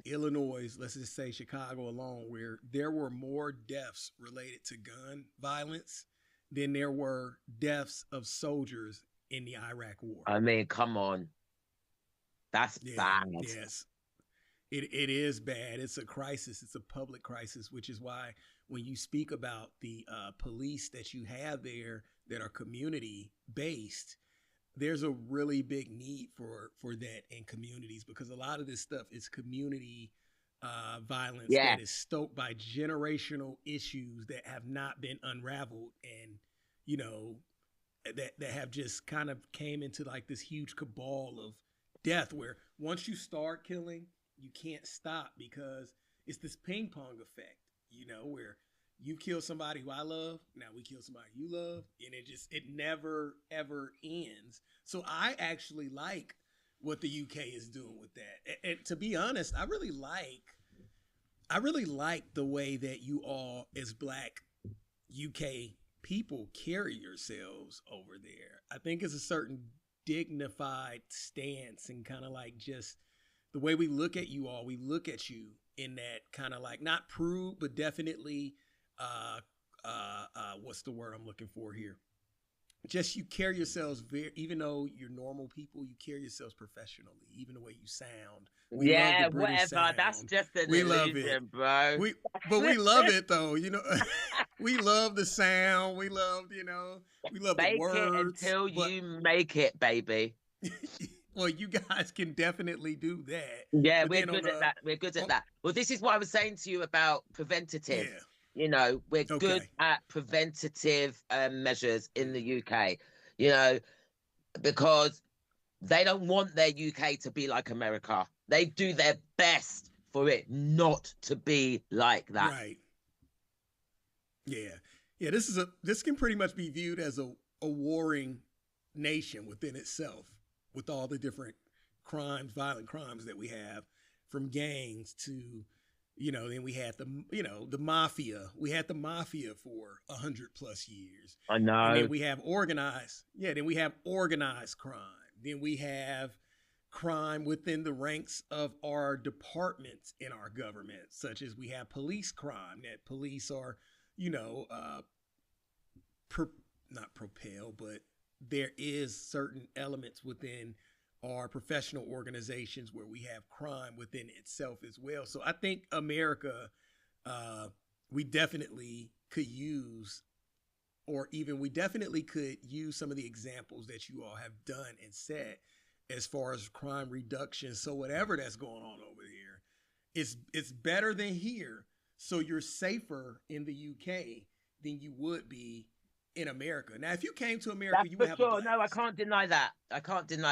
Illinois, let's just say Chicago alone, where there were more deaths related to gun violence than there were deaths of soldiers in the Iraq War. I mean, come on. That's Yeah, bad. yes. It is bad. It's a crisis. It's a public crisis, which is why when you speak about the police that you have there that are community based, there's a really big need for that in communities because a lot of this stuff is community violence Yeah. that is stoked by generational issues that have not been unraveled and you know that have just kind of came into like this huge cabal of death where once you start killing you can't stop because it's this ping pong effect, where you kill somebody who I love, now we kill somebody you love, and it never ever ends. So I actually like what the UK is doing with that. And to be honest, I really like the way that you all as Black UK people carry yourselves over there. I think it's a certain dignified stance and kind of like just the way we look at you all, we look at you in that kind of like not prude, but definitely what's the word I'm looking for here? Just you carry yourselves very, even though you're normal people, you carry yourselves professionally, even the way you sound. We love Yeah, the British whatever. sound. That's just an We love it. illusion, bro. But we love it though, we love the sound. We love, we love the Make it words. until but, you make it, baby. well, you guys can definitely do that. Yeah, But we're then good at that. We're good at that. Well, this is what I was saying to you about preventative. Yeah. We're good Okay. at preventative measures in the UK, because they don't want their UK to be like America. They do their best for it not to be like that. Right. Yeah. Yeah, this can pretty much be viewed as a warring nation within itself with all the different crimes, violent crimes that we have from gangs to then we had the mafia. We had the mafia for 100 plus years. I know. And then we have organized crime. Then we have crime within the ranks of our departments in our government, such as we have police crime that police are, not propel, but there is certain elements within our professional organizations where we have crime within itself as well. So I think America, we definitely could use, we definitely could use some of the examples that you all have done and set as far as crime reduction. So whatever that's going on over there, it's better than here. So you're safer in the UK than you would be in America. Now, if you came to America, That's you would for have sure. a blast. No, I can't deny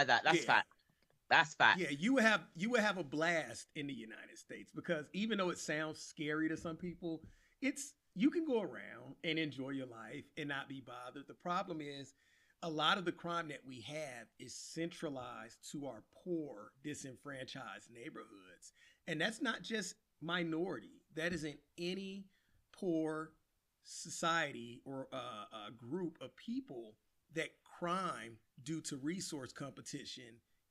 that. That's fact. That's fact. Yeah, you would have a blast in the United States because even though it sounds scary to some people, you can go around and enjoy your life and not be bothered. The problem is a lot of the crime that we have is centralized to our poor, disenfranchised neighborhoods. And that's not just minority. That is in any poor society or a group of people that crime due to resource competition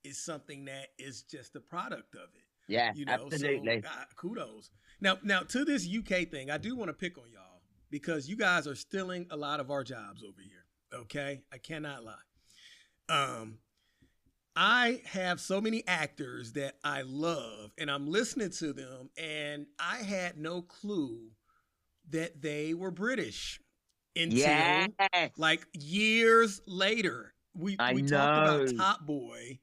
is something that is just a product of it. Yeah, absolutely. So, kudos. Now to this UK thing, I do want to pick on y'all because you guys are stealing a lot of our jobs over here. Okay, I cannot lie. I have so many actors that I love, and I'm listening to them, and I had no clue that they were British until like years later. We talked about Top Boy.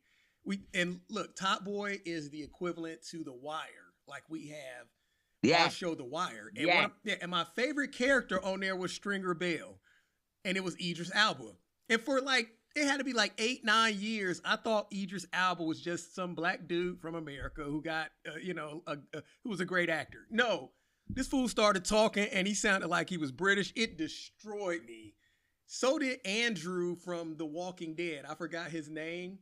Look, Top Boy is the equivalent to The Wire. Like we have our show The Wire. And and my favorite character on there was Stringer Bell. And it was Idris Elba. And for it had to be 8-9 years. I thought Idris Elba was just some black dude from America who got, who was a great actor. No, This fool started talking and he sounded like he was British. It destroyed me. So did Andrew from The Walking Dead. I forgot his name.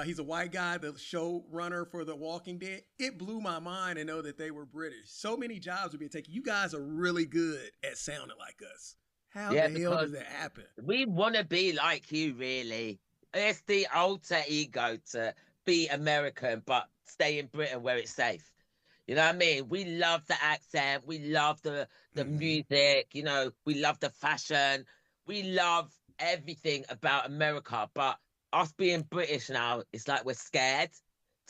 He's a white guy, the showrunner for The Walking Dead. It blew my mind to know that they were British. So many jobs would be taken. You guys are really good at sounding like us. How the hell does that happen? We want to be like you, really. It's the alter ego to be American, but stay in Britain where it's safe. You know what I mean? We love the accent. We love the music. You know, we love the fashion. We love everything about America, but us being British now, it's like we're scared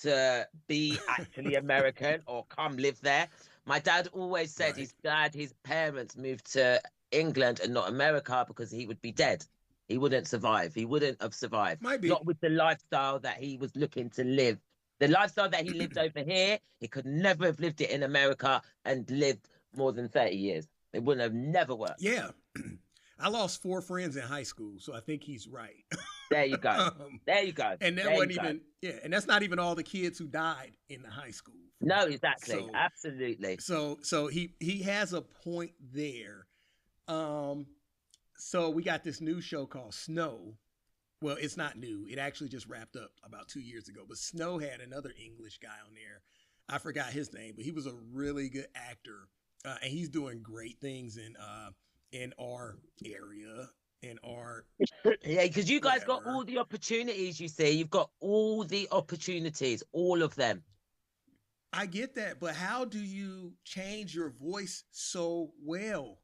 to be actually American or come live there. My dad always said he's glad his parents moved to England and not America because he would be dead. He wouldn't survive. He wouldn't have survived. Might be. Not with the lifestyle that he was looking to live. The lifestyle that he lived over here, he could never have lived it in America and lived more than 30 years. It wouldn't have never worked. Yeah. I lost 4 friends in high school, so I think he's right. There you go. There you go. And that wasn't even, and that's not even all the kids who died in the high school. No, exactly. So, absolutely. So he has a point there. So we got this new show called Snow. Well, it's not new. It actually just wrapped up about 2 years ago. But Snow had another English guy on there. I forgot his name, but he was a really good actor. And he's doing great things in our area, in our yeah, because you guys got all the opportunities. You see, you've got all the opportunities, all of them. I get that, but how do you change your voice so well?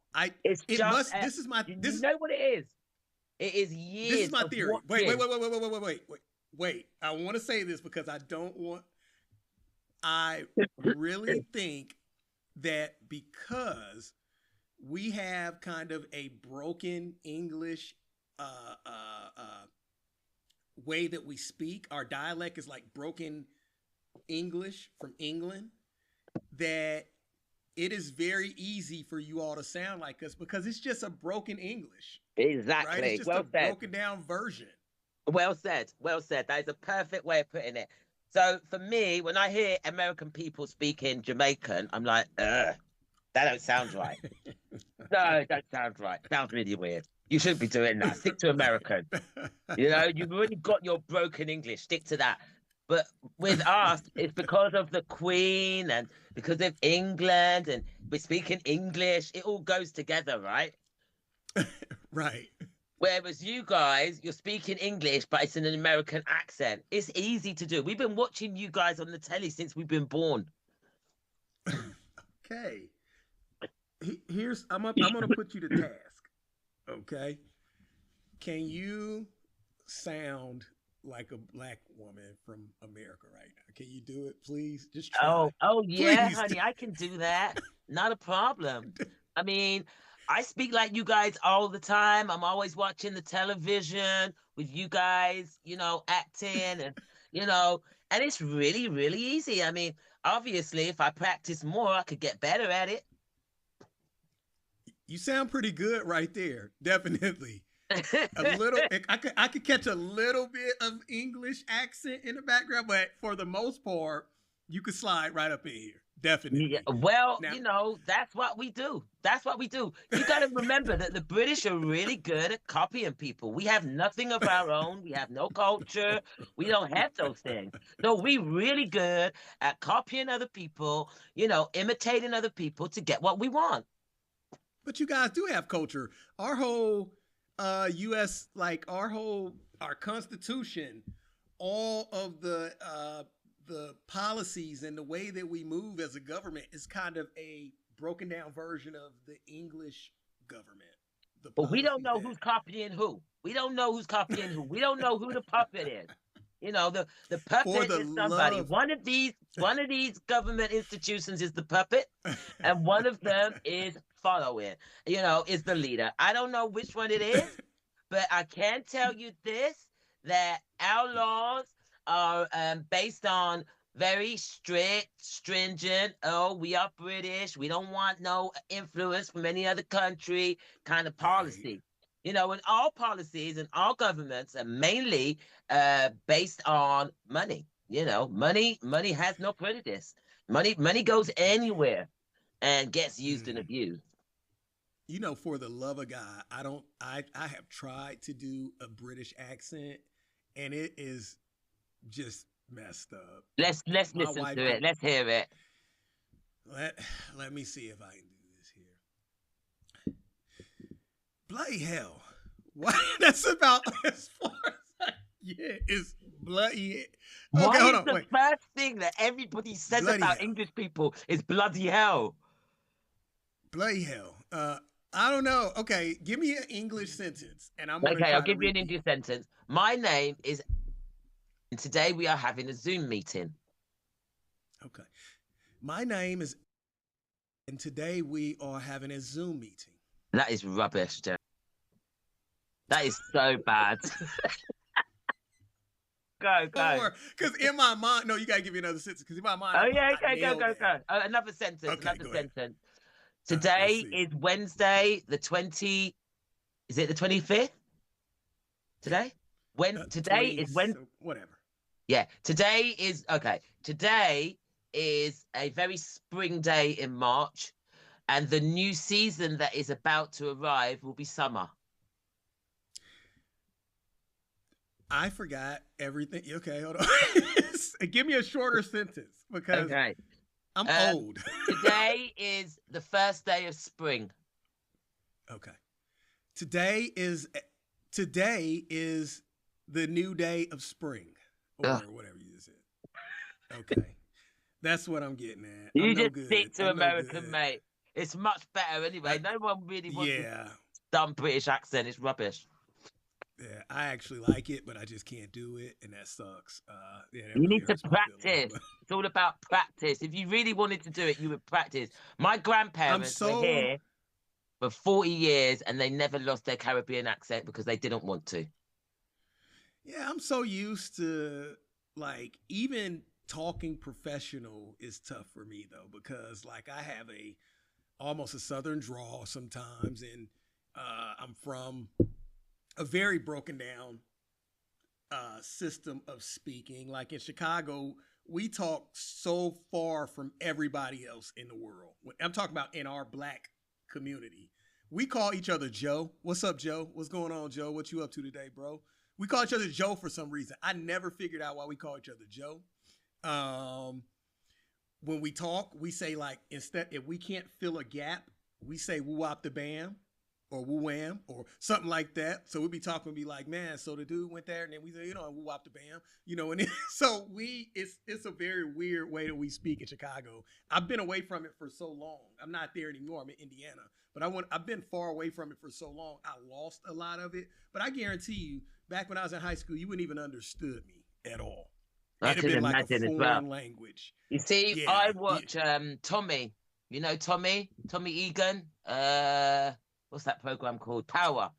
This is you know what it is. It is years. This is my theory. Wait. I want to say this because I really think that because we have kind of a broken English way that we speak. Our dialect is like broken English from England, that it is very easy for you all to sound like us because it's just a broken English. Exactly. Right? It's just broken down version. Well said. Well said. That is a perfect way of putting it. So for me, when I hear American people speaking Jamaican, I'm like, ugh. That don't sound right. No, it don't sound right. Sounds really weird. You shouldn't be doing that. Stick to American. You know, you've already got your broken English. Stick to that. But with us, it's because of the Queen and because of England and we're speaking English. It all goes together, right? Right. Whereas you guys, you're speaking English, but it's in an American accent. It's easy to do. We've been watching you guys on the telly since we've been born. Okay. I'm gonna put you to task. Okay. Can you sound like a black woman from America right now? Can you do it, please? Just try. Oh yeah, Please. honey, I can do that. Not a problem. I mean, I speak like you guys all the time. I'm always watching the television with you guys, you know, acting and, you know, and it's really, really easy. I mean, obviously, if I practice more, I could get better at it. You sound pretty good right there. Definitely. A little, I could catch a little bit of English accent in the background, but for the most part, you could slide right up in here. Definitely. Yeah, well, now, you know, that's what we do. That's what we do. You got to remember that the British are really good at copying people. We have nothing of our own. We have no culture. We don't have those things. No, we really good at copying other people, you know, imitating other people to get what we want. But you guys do have culture. Our whole U.S., like our Constitution, all of the policies and the way that we move as a government is kind of a broken down version of the English government. But we don't know who's copying who. We don't know who's copying who. We don't know who the puppet is. You know, the puppet is somebody. One of these government institutions is the puppet, and one of them is following. You know, is the leader. I don't know which one it is, but I can tell you this: that our laws are based on very strict, stringent. Oh, we are British. We don't want no influence from any other country kind of policy. Right. You know, and all policies and all governments are mainly based on money. You know, money has no prejudice. Money goes anywhere. and gets used and abused. You know, for the love of God, I have tried to do a British accent, and it is just messed up. Let's My listen wife to it. Let's hear it. let me see if I can do this here. Bloody hell. What? That's about as far as it's bloody. Why Okay, hold is on. the Wait. first thing that everybody says Bloody about hell. English people is bloody hell? Bloody hell. I don't know. Okay, give me an English sentence, and I'm gonna Okay, try I'll to give you an repeat. English sentence. My name is, and today we are having a Zoom meeting. Okay. My name is, and today we are having a Zoom meeting. That is rubbish, Jerry. That is so bad. Go. Because in my mind, no, you gotta give me another sentence. Because in my mind, Oh yeah, I okay, nailed go. that. Another sentence. Okay, Another go ahead. sentence. Let's Today see. is Wednesday, the 20. Is it the 25th? Today? Today 20, is when? whatever. Yeah. Today is okay. Today is a very spring day in March, and the new season that is about to arrive will be summer. I forgot everything. Okay, hold on. Give me a shorter sentence because Okay. I'm old. Today is the first day of spring. Okay. Today is the new day of spring, or whatever you just said. Okay. That's what I'm getting at. You I'm no just good. stick to I'm no American, good. mate. It's much better anyway. No one really wants this dumb British accent. It's rubbish. Yeah, I actually like it, but I just can't do it, and that sucks. That you really need to hurts my feelings, practice. but- It's all about practice. If you really wanted to do it, you would practice. My grandparents were here for 40 years, and they never lost their Caribbean accent because they didn't want to. Yeah, I'm so used to, like, even talking professional is tough for me though, because like I have almost a southern drawl sometimes, and I'm from a very broken down system of speaking. Like in Chicago, we talk so far from everybody else in the world. I'm talking about in our Black community. We call each other Joe. What's up, Joe? What's going on, Joe? What you up to today, bro? We call each other Joe for some reason. I never figured out why we call each other Joe. When we talk, we say, like, instead, if we can't fill a gap, we say woo wop the bam or woo wham or something like that. So we'd be talking and be like, man, so the dude went there, and then we say, woo wop the bam, and then, so it's a very weird way that we speak in Chicago. I've been away from it for so long. I'm not there anymore. I'm in Indiana, but I've been far away from it for so long. I lost a lot of it, but I guarantee you, back when I was in high school, you wouldn't even understood me at all. It'd have been like a foreign language. You see, yeah, I watch Tommy. You know Tommy Egan. What's that program called? Power.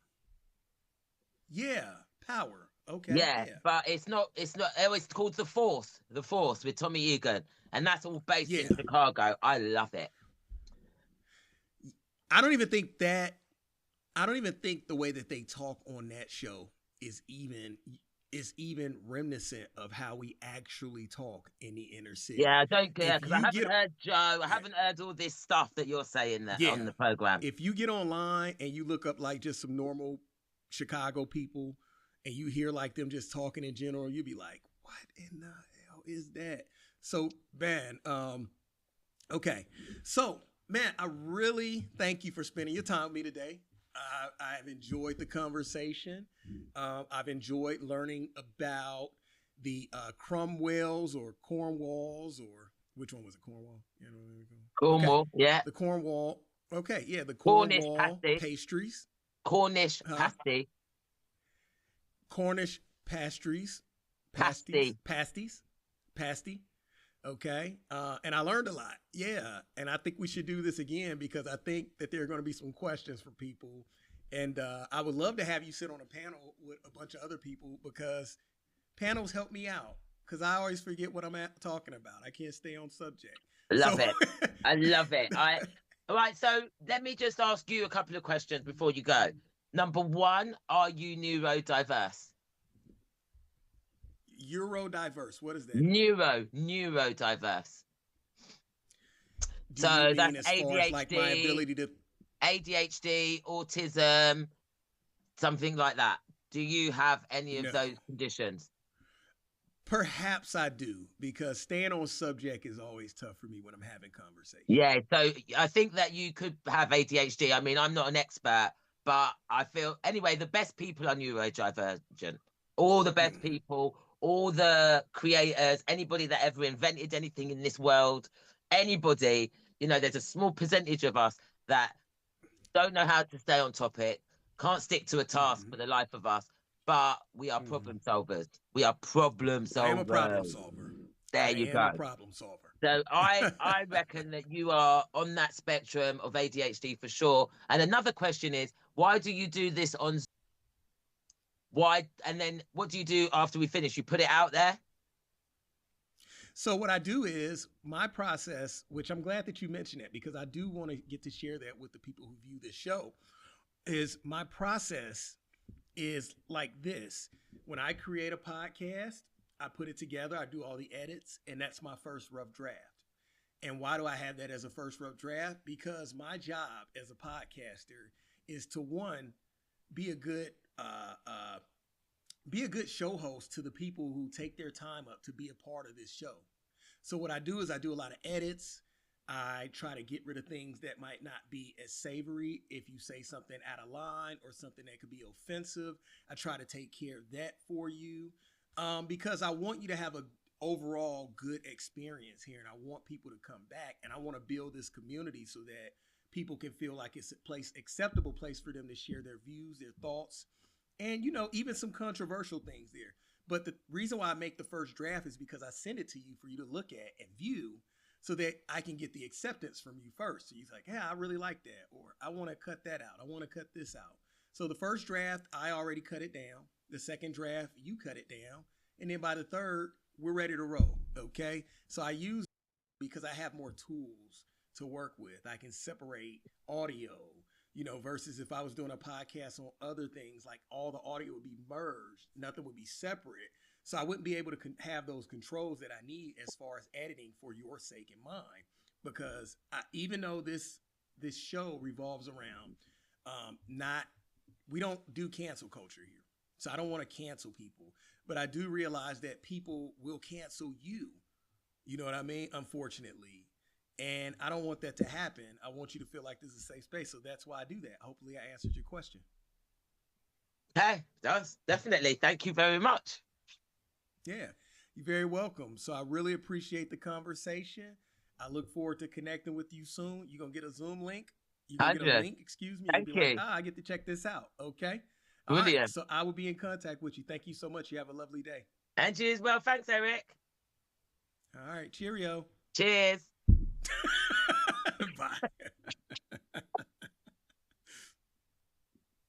Yeah, Power. Okay. Yeah, but it's not. Oh, it's called The Force. The Force with Tommy Egan, and that's all based in Chicago. I love it. I don't even think the way that they talk on that show is even reminiscent of how we actually talk in the inner city. Yeah, I don't care because I haven't heard Joe. I haven't heard all this stuff that you're saying on the program. If you get online and you look up like just some normal Chicago people and you hear like them just talking in general, you'd be like, what in the hell is that? So, man, okay. So, man, I really thank you for spending your time with me today. I've enjoyed the conversation. I've enjoyed learning about the Cromwells or Cornwalls, or which one was it? Cornwall? Cornwall, okay. Yeah. The Cornwall. Okay, yeah, the Cornish Cornwall pasty. Pastries. Cornish pasty. Cornish pastries. Pasty. Okay. And I learned a lot. Yeah. And I think we should do this again because I think that there are going to be some questions for people. And I would love to have you sit on a panel with a bunch of other people because panels help me out because I always forget what I'm talking about. I can't stay on subject. Love it. I love it. All right. So let me just ask you a couple of questions before you go. Number one, are you neurodiverse? Eurodiverse. What is that? Neurodiverse. Do So you mean that's as far as like my ability to? ADHD, autism, something like that. Do you have any of No. those conditions? Perhaps I do, because staying on subject is always tough for me when I'm having conversation. Yeah, so I think that you could have ADHD. I mean, I'm not an expert, but I feel anyway, the best people are neurodivergent. All the best people, all the creators, anybody that ever invented anything in this world, anybody, there's a small percentage of us that don't know how to stay on topic, can't stick to a task for the life of us, but we are problem solvers. We are problem I am a problem solvers. solver. There I you am a go. problem solver. So I reckon that you are on that spectrum of ADHD for sure. And another question is, why do you do this on Zoom? Why? And then what do you do after we finish? You put it out there? So what I do is my process, which I'm glad that you mentioned it, because I do want to get to share that with the people who view this show, is my process is like this. When I create a podcast, I put it together, I do all the edits, and that's my first rough draft. And why do I have that as a first rough draft? Because my job as a podcaster is to, one, be a good show host to the people who take their time up to be a part of this show. So what I do is I do a lot of edits. I try to get rid of things that might not be as savory. If you say something out of line or something that could be offensive, I try to take care of that for you, because I want you to have an overall good experience here, and I want people to come back, and I want to build this community so that people can feel like it's a acceptable place for them to share their views, their thoughts, and even some controversial things there. But the reason why I make the first draft is because I send it to you for you to look at and view, so that I can get the acceptance from you first. So you're like, yeah, I really like that, or I want to cut that out, I want to cut this out. So the first draft, I already cut it down. The second draft, you cut it down, and then by the third, we're ready to roll. Okay, so I use, because I have more tools to work with. I can separate audio, versus if I was doing a podcast on other things, like all the audio would be merged, nothing would be separate. So I wouldn't be able to have those controls that I need as far as editing for your sake and mine, because even though this show revolves around we don't do cancel culture here. So I don't want to cancel people, but I do realize that people will cancel you. You know what I mean? Unfortunately. And I don't want that to happen. I want you to feel like this is a safe space. So that's why I do that. Hopefully I answered your question. Hey, does definitely. Thank you very much. Yeah, you're very welcome. So I really appreciate the conversation. I look forward to connecting with you soon. You're going to get a Zoom link. You're going to get a link, excuse me. Thank You'll be you. like, I get to check this out. Okay. Brilliant. All right, so I will be in contact with you. Thank you so much. You have a lovely day. And you as well. Thanks, Eric. All right. Cheerio. Cheers. Bye.